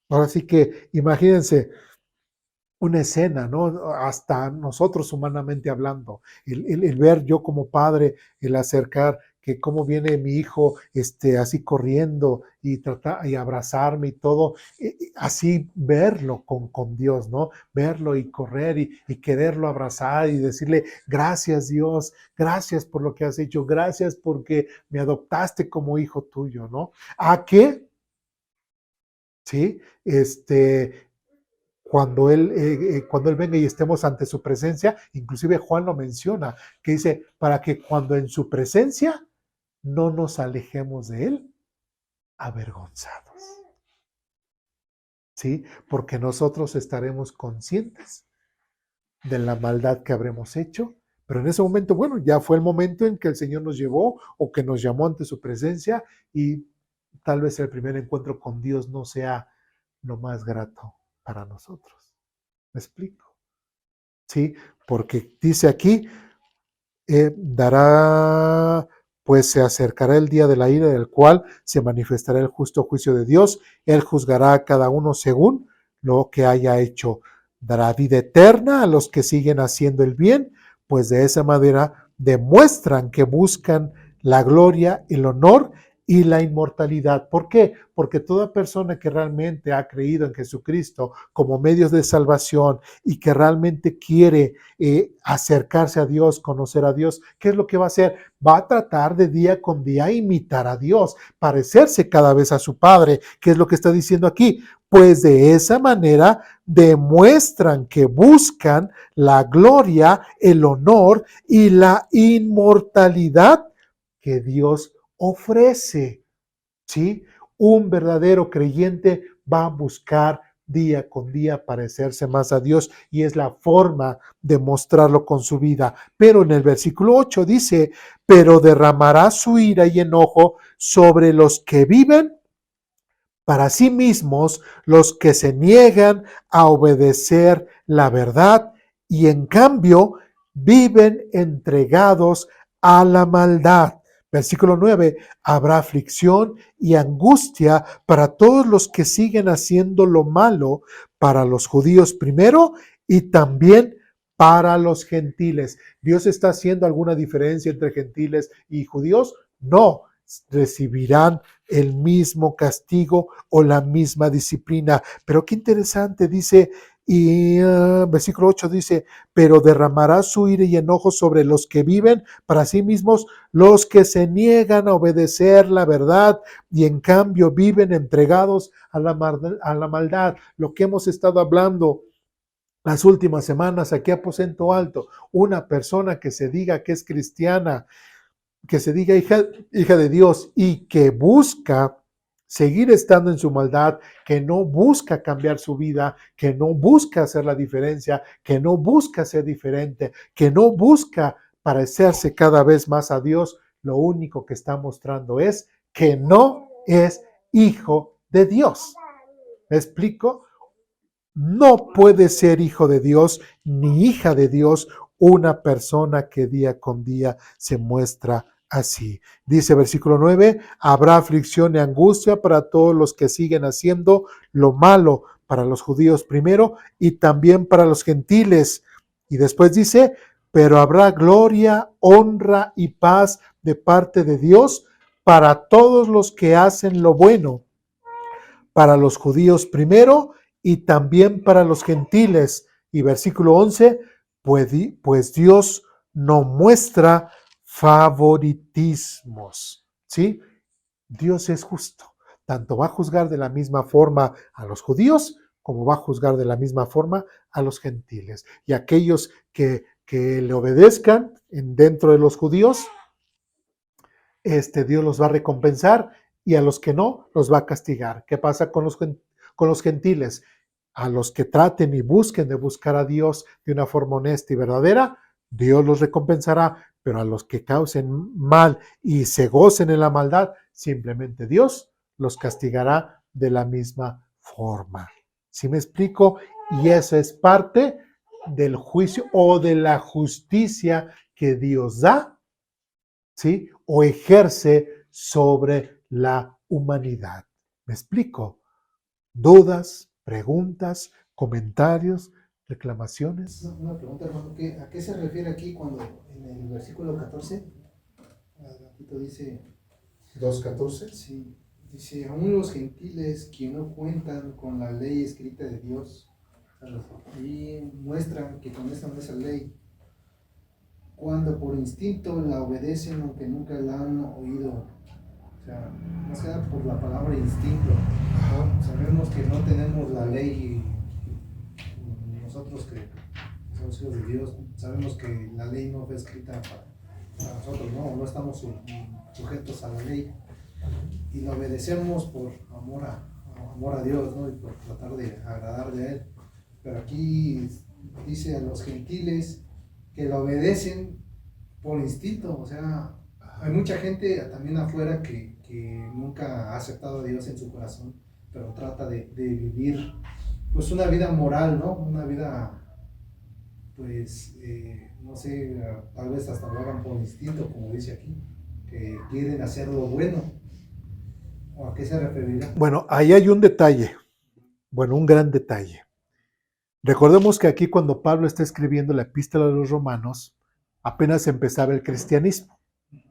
Ahora sí que imagínense, una escena, ¿no? Hasta nosotros humanamente hablando, el ver yo como padre, el acercar que cómo viene mi hijo así corriendo y tratar y abrazarme y todo, así verlo con Dios, ¿no? Verlo y correr y quererlo abrazar y decirle, gracias Dios, gracias por lo que has hecho, gracias porque me adoptaste como hijo tuyo, ¿no? ¿A qué? Sí, cuando él venga y estemos ante su presencia, inclusive Juan lo menciona, que dice, para que cuando en su presencia no nos alejemos de él avergonzados, ¿sí? Porque nosotros estaremos conscientes de la maldad que habremos hecho, pero en ese momento, bueno, ya fue el momento en que el Señor nos llevó o que nos llamó ante su presencia y tal vez el primer encuentro con Dios no sea lo más grato para nosotros. ¿Me explico? ¿Sí? Porque dice aquí, dará, pues se acercará el día de la ira del cual se manifestará el justo juicio de Dios. Él juzgará a cada uno según lo que haya hecho. Dará vida eterna a los que siguen haciendo el bien, pues de esa manera demuestran que buscan la gloria, el honor y la inmortalidad. ¿Por qué? Porque toda persona que realmente ha creído en Jesucristo como medios de salvación y que realmente quiere acercarse a Dios, conocer a Dios, ¿qué es lo que va a hacer? Va a tratar de día con día imitar a Dios, parecerse cada vez a su Padre. ¿Qué es lo que está diciendo aquí? Pues de esa manera demuestran que buscan la gloria, el honor y la inmortalidad que Dios ofrece, ¿sí? Un verdadero creyente va a buscar día con día parecerse más a Dios y es la forma de mostrarlo con su vida. Pero en el versículo 8 dice, pero derramará su ira y enojo sobre los que viven para sí mismos, los que se niegan a obedecer la verdad y en cambio viven entregados a la maldad. Versículo 9, habrá aflicción y angustia para todos los que siguen haciendo lo malo, para los judíos primero y también para los gentiles. ¿Dios está haciendo alguna diferencia entre gentiles y judíos? No, recibirán el mismo castigo o la misma disciplina. Pero qué interesante, dice, y versículo 8 dice, pero derramará su ira y enojo sobre los que viven para sí mismos, los que se niegan a obedecer la verdad y en cambio viven entregados a la maldad. Lo que hemos estado hablando las últimas semanas aquí a Aposento Alto, una persona que se diga que es cristiana, que se diga hija de Dios y que busca seguir estando en su maldad, que no busca cambiar su vida, que no busca hacer la diferencia, que no busca ser diferente, que no busca parecerse cada vez más a Dios, lo único que está mostrando es que no es hijo de Dios. ¿Me explico? No puede ser hijo de Dios ni hija de Dios una persona que día con día se muestra así. Dice versículo 9, habrá aflicción y angustia para todos los que siguen haciendo lo malo, para los judíos primero y también para los gentiles. Y después dice, pero habrá gloria, honra y paz de parte de Dios para todos los que hacen lo bueno, para los judíos primero y también para los gentiles. Y versículo 11, pues Dios no muestra favoritismos, ¿sí? Dios es justo. Tanto va a juzgar de la misma forma a los judíos como va a juzgar de la misma forma a los gentiles. Y aquellos que le obedezcan dentro de los judíos, Dios los va a recompensar y a los que no, los va a castigar. ¿Qué pasa con los gentiles? A los que traten y busquen de buscar a Dios de una forma honesta y verdadera, Dios los recompensará, pero a los que causen mal y se gocen en la maldad, simplemente Dios los castigará de la misma forma. ¿Sí me explico? Y eso es parte del juicio o de la justicia que Dios da, ¿sí? O ejerce sobre la humanidad. ¿Me explico? ¿Dudas, preguntas, comentarios, reclamaciones? Una pregunta, hermano, ¿a qué se refiere aquí cuando en el versículo 14, adelantito dice, 2.14. sí, dice, aún los gentiles que no cuentan con la ley escrita de Dios, y muestran que conocen esa ley, cuando por instinto la obedecen aunque nunca la han oído. O sea, más que nada por la palabra instinto, ¿no? Sabemos que no tenemos la ley y nosotros que somos hijos de Dios, sabemos que la ley no fue escrita para nosotros, no estamos sujetos a la ley y la obedecemos por amor a Dios, ¿no? Y por tratar de agradarle a Él. Pero aquí dice a los gentiles que la obedecen por instinto, o sea, hay mucha gente también afuera que nunca ha aceptado a Dios en su corazón, pero trata de vivir pues una vida moral, ¿no? Una vida, pues, no sé, tal vez hasta lo hagan por instinto, como dice aquí, que quieren hacer lo bueno. ¿O a qué se referirá? Bueno, ahí hay un detalle, un gran detalle. Recordemos que aquí cuando Pablo está escribiendo la epístola de los Romanos, apenas empezaba el cristianismo,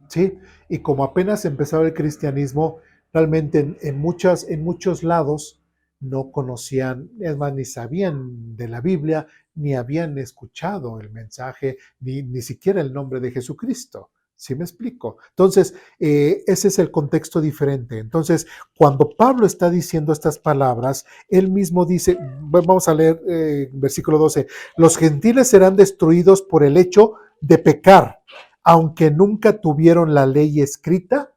¿sí? Y como apenas empezaba el cristianismo, realmente en muchos lados no conocían, es más, ni sabían de la Biblia, ni habían escuchado el mensaje, ni siquiera el nombre de Jesucristo. ¿Sí me explico? Entonces, ese es el contexto diferente. Entonces, cuando Pablo está diciendo estas palabras, él mismo dice, vamos a leer versículo 12, los gentiles serán destruidos por el hecho de pecar, aunque nunca tuvieron la ley escrita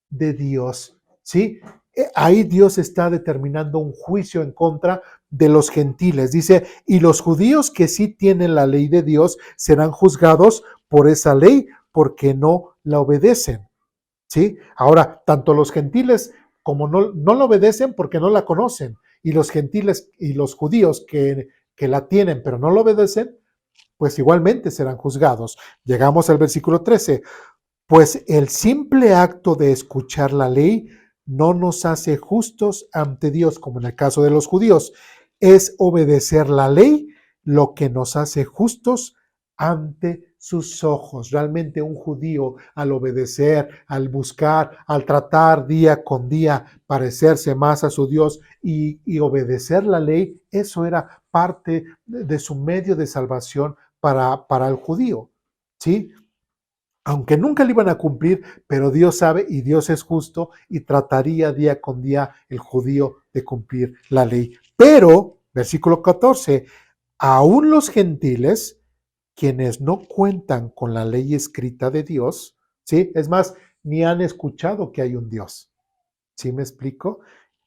de Dios, ¿sí? Ahí Dios está determinando un juicio en contra de los gentiles. Dice, y los judíos que sí tienen la ley de Dios serán juzgados por esa ley porque no la obedecen, ¿sí? Ahora, tanto los gentiles como no la obedecen porque no la conocen, y los gentiles y los judíos que la tienen pero no la obedecen, pues igualmente serán juzgados. Llegamos al versículo 13. Pues el simple acto de escuchar la ley no nos hace justos ante Dios, como en el caso de los judíos. Es obedecer la ley lo que nos hace justos ante sus ojos. Realmente un judío, al obedecer, al buscar, al tratar día con día parecerse más a su Dios y obedecer la ley, eso era parte de su medio de salvación para el judío, ¿sí? Aunque nunca lo iban a cumplir, pero Dios sabe y Dios es justo y trataría día con día el judío de cumplir la ley. Pero, versículo 14, aún los gentiles, quienes no cuentan con la ley escrita de Dios, ¿sí? Es más, ni han escuchado que hay un Dios. ¿Sí me explico?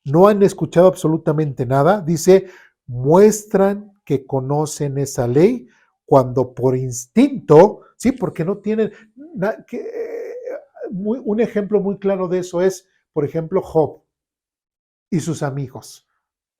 No han escuchado absolutamente nada. Dice, muestran que conocen esa ley cuando por instinto, sí, porque no tienen, un ejemplo muy claro de eso es, por ejemplo, Job y sus amigos.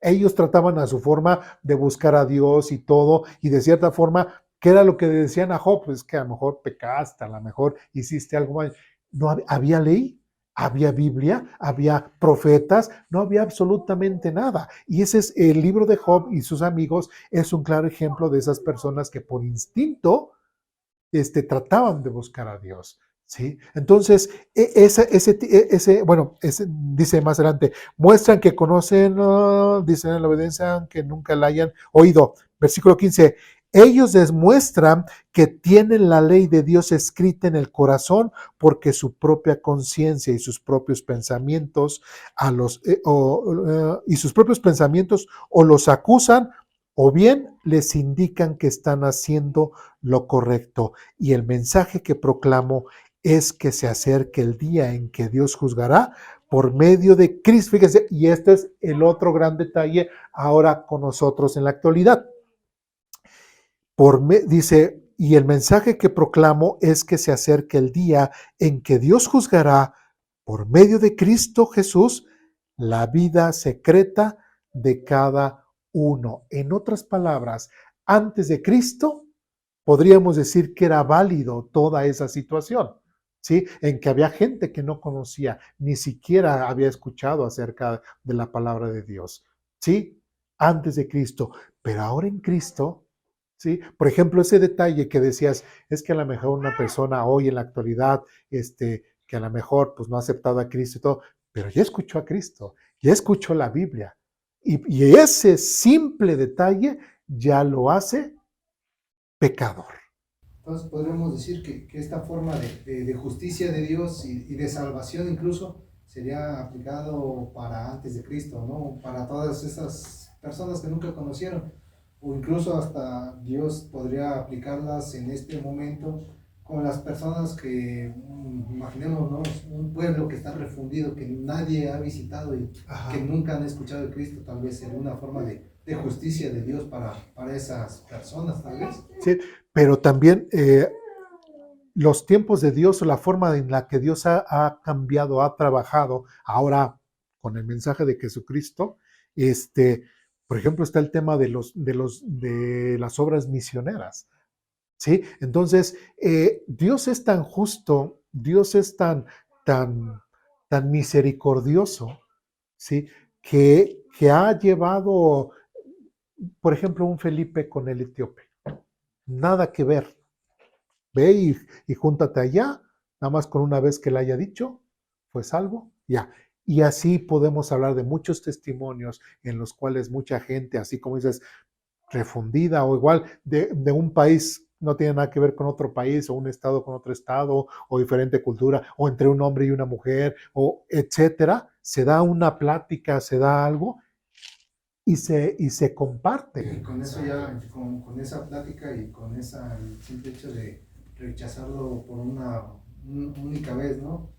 Ellos trataban a su forma de buscar a Dios y todo, y de cierta forma, ¿qué era lo que decían a Job? Pues que a lo mejor pecaste, a lo mejor hiciste algo mal. No había ley, había Biblia, había profetas, no había absolutamente nada. Y ese es el libro de Job y sus amigos, es un claro ejemplo de esas personas que por instinto trataban de buscar a Dios. ¿Sí? Entonces, dice más adelante, muestran que conocen, dicen en la obediencia, aunque nunca la hayan oído. Versículo 15, ellos demuestran que tienen la ley de Dios escrita en el corazón porque su propia conciencia y sus propios pensamientos o los acusan o bien les indican que están haciendo lo correcto. Y el mensaje que proclamo es que se acerque el día en que Dios juzgará por medio de Cristo. Fíjense, y este es el otro gran detalle ahora con nosotros en la actualidad. Dice, y el mensaje que proclamo es que se acerque el día en que Dios juzgará por medio de Cristo Jesús la vida secreta de cada uno. En otras palabras, antes de Cristo, podríamos decir que era válido toda esa situación, ¿sí? En que había gente que no conocía, ni siquiera había escuchado acerca de la palabra de Dios, ¿sí? Antes de Cristo. Pero ahora en Cristo, ¿sí? Por ejemplo, ese detalle que decías, es que a lo mejor una persona hoy en la actualidad, que a lo mejor pues no ha aceptado a Cristo y todo, pero ya escuchó a Cristo, ya escuchó la Biblia. Y ese simple detalle ya lo hace pecador. Entonces podríamos decir que esta forma de justicia de Dios y de salvación incluso sería aplicado para antes de Cristo, ¿no? Para todas esas personas que nunca conocieron, o incluso hasta Dios podría aplicarlas en este momento con las personas que, imaginemos, ¿no? Un pueblo que está refundido, que nadie ha visitado y que nunca han escuchado de Cristo, tal vez sería una forma de justicia de Dios para esas personas, tal vez. Sí, pero también los tiempos de Dios o la forma en la que Dios ha cambiado, ha trabajado ahora con el mensaje de Jesucristo, por ejemplo, está el tema de las obras misioneras, ¿sí? Entonces, Dios es tan justo, Dios es tan misericordioso, ¿sí? Que ha llevado, por ejemplo, un Felipe con el etíope. Nada que ver. Ve y júntate allá, nada más con una vez que le haya dicho, fue salvo, ya. Y así podemos hablar de muchos testimonios en los cuales mucha gente, así como dices, refundida o igual de un país, no tiene nada que ver con otro país o un estado con otro estado o diferente cultura o entre un hombre y una mujer o etcétera, se da una plática, se da algo y se comparte. Y con eso ya, con esa plática y con el simple hecho de rechazarlo por una única vez, ¿no?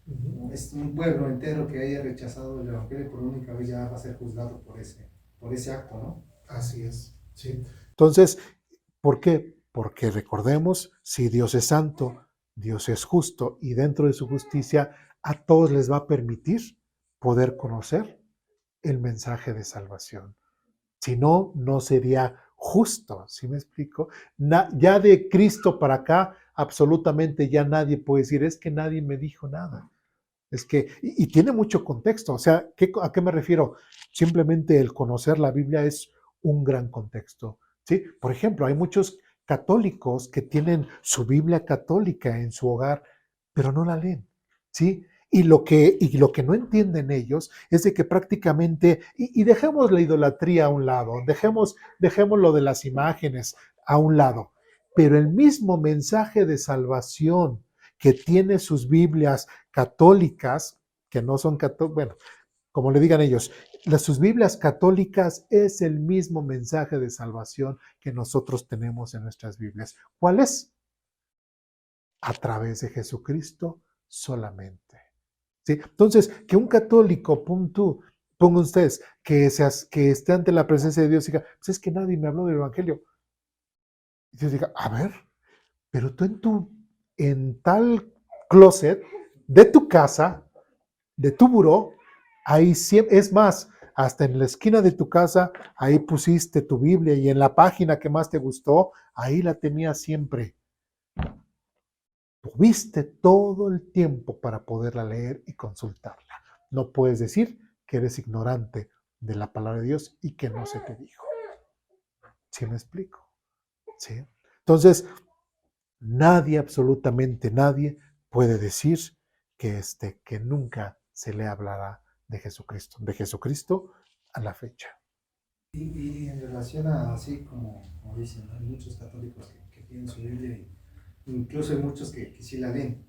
Es un pueblo entero que haya rechazado el Evangelio por única vez, ya va a ser juzgado por ese acto, ¿no? Así es, sí. Entonces, ¿por qué? Porque recordemos, si Dios es santo, Dios es justo y dentro de su justicia a todos les va a permitir poder conocer el mensaje de salvación. Si no, no sería justo, ¿sí me explico? Ya de Cristo para acá, absolutamente ya nadie puede decir, es que nadie me dijo nada. Es que, y tiene mucho contexto, o sea, ¿a qué me refiero? Simplemente el conocer la Biblia es un gran contexto, ¿sí? Por ejemplo, hay muchos católicos que tienen su Biblia católica en su hogar, pero no la leen, ¿sí? Y lo que no entienden ellos es de que prácticamente, y dejemos la idolatría a un lado, dejemos lo de las imágenes a un lado, pero el mismo mensaje de salvación que tiene sus Biblias católicas, que no son católicas, bueno, como le digan ellos, sus Biblias católicas es el mismo mensaje de salvación que nosotros tenemos en nuestras Biblias. ¿Cuál es? A través de Jesucristo solamente. ¿Sí? Entonces, que un católico, pongan ustedes, que esté ante la presencia de Dios y diga, pues es que nadie me habló del Evangelio. Y Dios diga, a ver, pero tú en tal closet de tu casa, de tu buró, ahí siempre, es más, hasta en la esquina de tu casa, ahí pusiste tu Biblia y en la página que más te gustó, ahí la tenías siempre. Tuviste todo el tiempo para poderla leer y consultarla. No puedes decir que eres ignorante de la palabra de Dios y que no se te dijo. ¿Sí me explico? ¿Sí? Entonces, nadie, absolutamente nadie, puede decir que nunca se le hablará de Jesucristo a la fecha. Y en relación a, así como dicen, ¿no? Hay muchos católicos que tienen su Biblia y incluso hay muchos que sí la leen.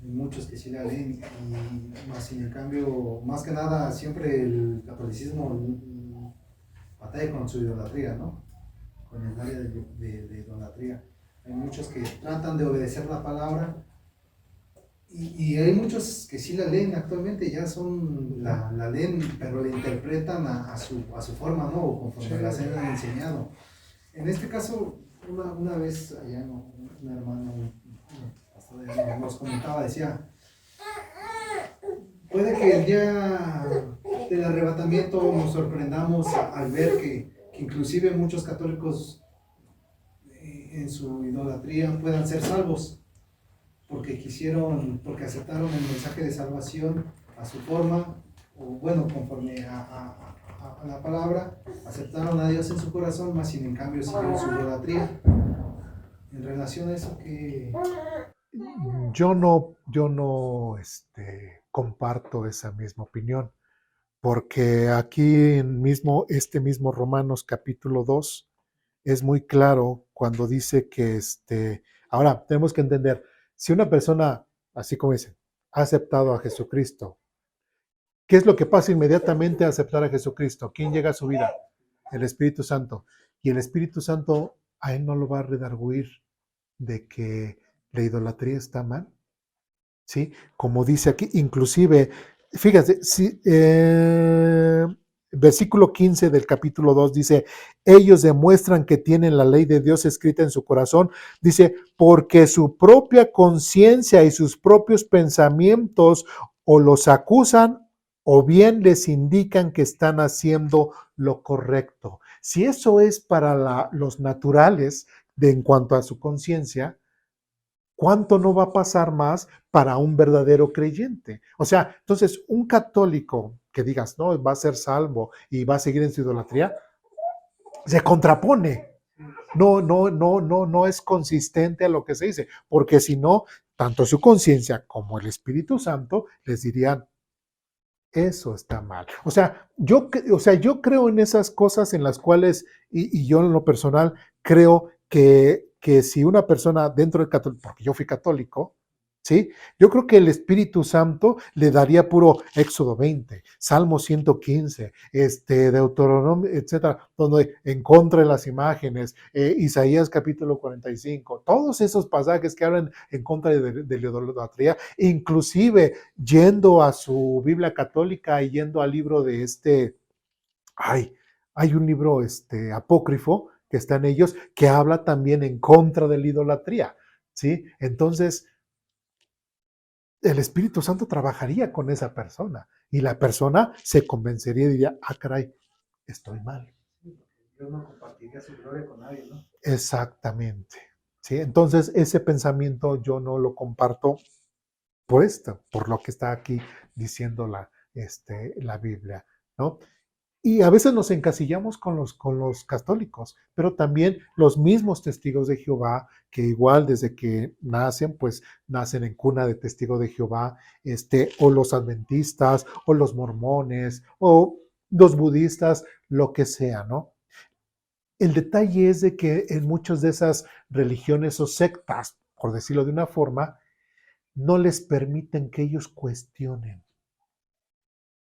Hay muchos que sí la leen y más sin el cambio, más que nada, siempre el catolicismo batalla con su idolatría, ¿no? Con el área de idolatría. Hay muchos que tratan de obedecer la palabra, Y hay muchos que sí la leen actualmente, ya son, la leen, pero la interpretan a su forma, ¿no? O conforme las han enseñado. En este caso, una vez allá un hermano pastor nos comentaba, decía, puede que el día del arrebatamiento nos sorprendamos al ver que inclusive muchos católicos en su idolatría puedan ser salvos, porque aceptaron el mensaje de salvación a su forma, o bueno, conforme a la palabra, aceptaron a Dios en su corazón, más sin en cambio siguieron su idolatría. En relación a eso que... Yo no comparto esa misma opinión, porque aquí mismo, este mismo Romanos capítulo 2 es muy claro cuando dice que ahora tenemos que entender, si una persona, así como dice, ha aceptado a Jesucristo, ¿qué es lo que pasa inmediatamente a aceptar a Jesucristo? ¿Quién llega a su vida? El Espíritu Santo. Y el Espíritu Santo a él no lo va a redarguir de que la idolatría está mal. ¿Sí? Como dice aquí, inclusive, fíjate, si, versículo 15 del capítulo 2 dice, ellos demuestran que tienen la ley de Dios escrita en su corazón, dice, porque su propia conciencia y sus propios pensamientos o los acusan o bien les indican que están haciendo lo correcto. Si eso es para los naturales en cuanto a su conciencia, ¿cuánto no va a pasar más para un verdadero creyente? O sea, entonces un católico que digas, no, va a ser salvo y va a seguir en su idolatría, se contrapone. No es consistente a lo que se dice, porque si no, tanto su conciencia como el Espíritu Santo les dirían, eso está mal. Yo creo en esas cosas en las cuales, y yo en lo personal creo que si una persona dentro del católico, porque yo fui católico, ¿sí? Yo creo que el Espíritu Santo le daría puro Éxodo 20, Salmo 115, Deuteronomio, etcétera, donde en contra de las imágenes, Isaías capítulo 45, todos esos pasajes que hablan en contra de la idolatría, inclusive yendo a su Biblia católica y yendo al libro de hay un libro apócrifo que está en ellos que habla también en contra de la idolatría, ¿sí? Entonces, el Espíritu Santo trabajaría con esa persona y la persona se convencería y diría, ah, caray, estoy mal. Dios no compartiría su gloria con nadie, ¿no? Exactamente. ¿Sí? Entonces, ese pensamiento yo no lo comparto por esto, por lo que está aquí diciendo la Biblia, ¿no? Y a veces nos encasillamos con los católicos, pero también los mismos testigos de Jehová, que igual desde que nacen, pues nacen en cuna de testigo de Jehová, o los adventistas, o los mormones, o los budistas, lo que sea, ¿no? El detalle es de que en muchas de esas religiones o sectas, por decirlo de una forma, no les permiten que ellos cuestionen.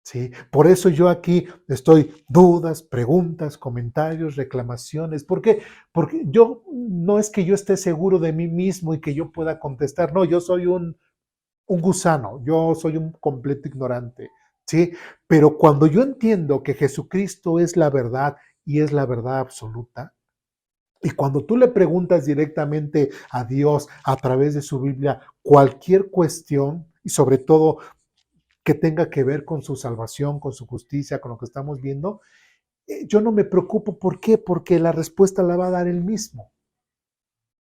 ¿Sí? Por eso yo aquí estoy dudas, preguntas, comentarios, reclamaciones. ¿Por qué? Porque yo no es que yo esté seguro de mí mismo y que yo pueda contestar. No, yo soy un gusano, yo soy un completo ignorante. ¿Sí? Pero cuando yo entiendo que Jesucristo es la verdad y es la verdad absoluta, y cuando tú le preguntas directamente a Dios a través de su Biblia cualquier cuestión, y sobre todo que tenga que ver con su salvación, con su justicia, con lo que estamos viendo, yo no me preocupo. ¿Por qué? Porque la respuesta la va a dar él mismo.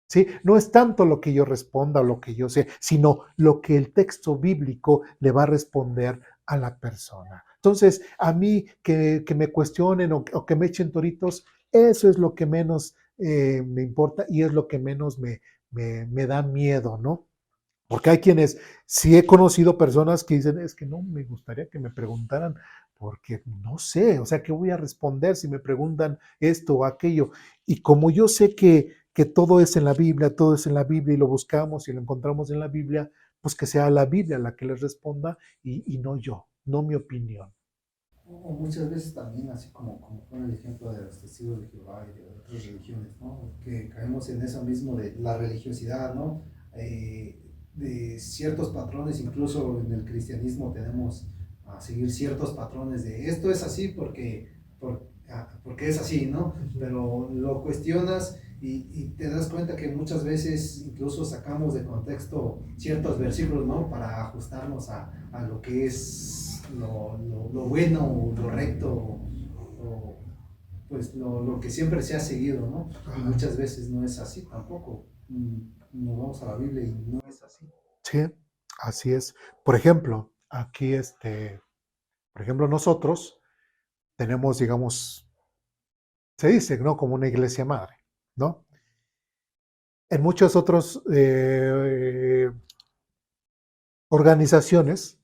¿Sí? No es tanto lo que yo responda o lo que yo sé, sino lo que el texto bíblico le va a responder a la persona. Entonces, a mí que me cuestionen o que me echen toritos, eso es lo que menos me importa y es lo que menos me da miedo, ¿no? Porque hay quienes, sí he conocido personas que dicen, es que no, me gustaría que me preguntaran, porque no sé, o sea, ¿qué voy a responder si me preguntan esto o aquello? Y como yo sé que todo es en la Biblia, todo es en la Biblia y lo buscamos y lo encontramos en la Biblia, pues que sea la Biblia la que les responda y no yo, no mi opinión. O muchas veces también, así como pone el ejemplo de los testigos de Jehová y de otras religiones, ¿no? Que caemos en eso mismo de la religiosidad, ¿no? de ciertos patrones, incluso en el cristianismo tenemos a seguir ciertos patrones de esto es así porque es así, ¿no? Pero lo cuestionas y te das cuenta que muchas veces incluso sacamos de contexto ciertos versículos, ¿no? Para ajustarnos a lo que es lo bueno, o lo recto, o pues lo que siempre se ha seguido, ¿no? Y muchas veces no es así tampoco. Nos vamos a la Biblia y no es así. Sí, así es. Por ejemplo, aquí, por ejemplo, nosotros tenemos, digamos, se dice, ¿no? Como una iglesia madre, ¿no? En muchas otras organizaciones,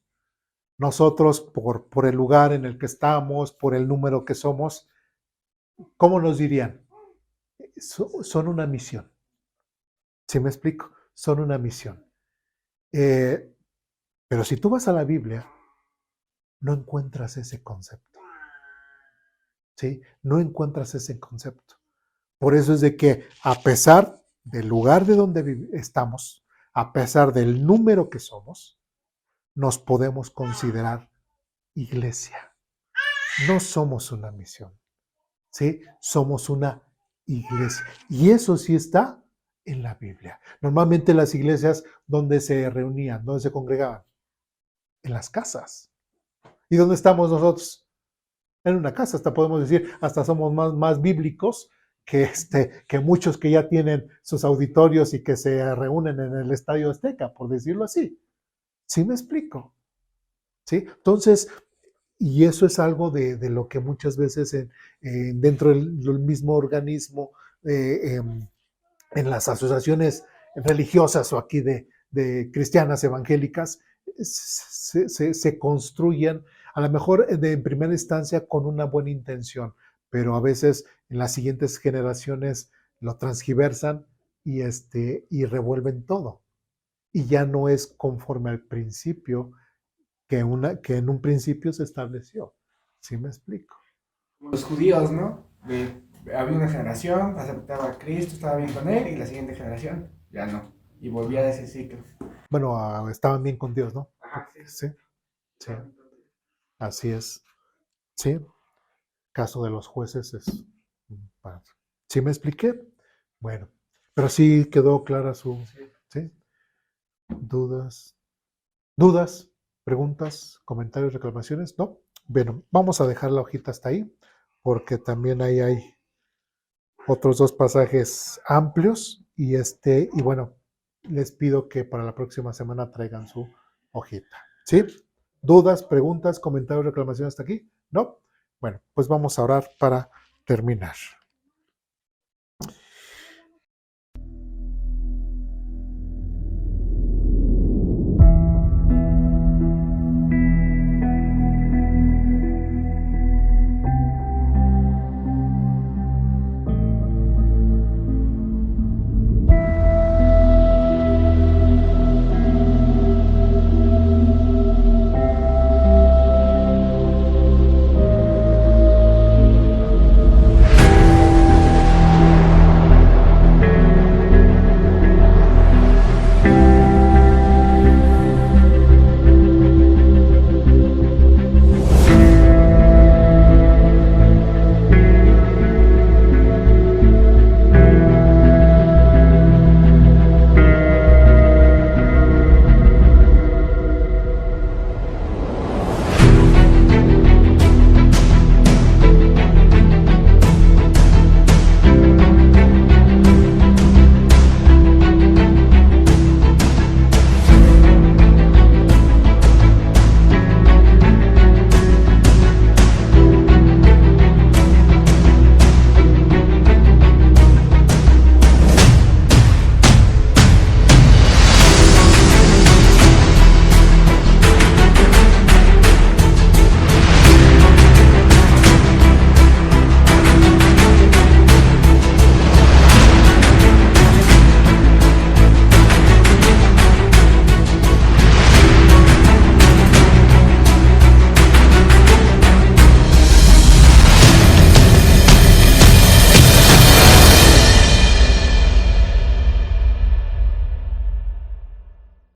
nosotros, por el lugar en el que estamos, por el número que somos, ¿cómo nos dirían? Son una misión. ¿Sí me explico? Son una misión. Pero si tú vas a la Biblia, no encuentras ese concepto. ¿Sí? No encuentras ese concepto. Por eso es de que a pesar del lugar de donde estamos, a pesar del número que somos, nos podemos considerar iglesia. No somos una misión, ¿sí? Somos una iglesia. Y eso sí está en la Biblia. Normalmente las iglesias, ¿donde se reunían? ¿Dónde se congregaban? En las casas. ¿Y dónde estamos nosotros? En una casa. Hasta podemos decir, hasta somos más bíblicos que muchos que ya tienen sus auditorios y que se reúnen en el Estadio Azteca, por decirlo así. ¿Sí me explico? ¿Sí? Entonces, y eso es algo de lo que muchas veces dentro del mismo organismo, en las asociaciones religiosas o aquí de cristianas evangélicas, se construyen, a lo mejor en primera instancia con una buena intención, pero a veces en las siguientes generaciones lo transgiversan y revuelven todo. Y ya no es conforme al principio que en un principio se estableció. ¿Sí me explico? Como los judíos, ¿no? Había una generación, aceptaba a Cristo, estaba bien con él, y la siguiente generación ya no. Y volvía a ese ciclo. Bueno, estaban bien con Dios, ¿no? Ajá, sí. Sí, sí, así es. Sí, caso de los jueces es. ¿Sí me expliqué? Bueno, pero sí quedó clara su. ¿Sí? ¿Dudas? ¿Dudas? ¿Preguntas? ¿Comentarios? ¿Reclamaciones? ¿No? Bueno, vamos a dejar la hojita hasta ahí, porque también ahí hay otros dos pasajes amplios y bueno, les pido que para la próxima semana traigan su hojita. ¿Sí? ¿Dudas, preguntas, comentarios, reclamaciones hasta aquí? ¿No? Bueno, pues vamos a orar para terminar.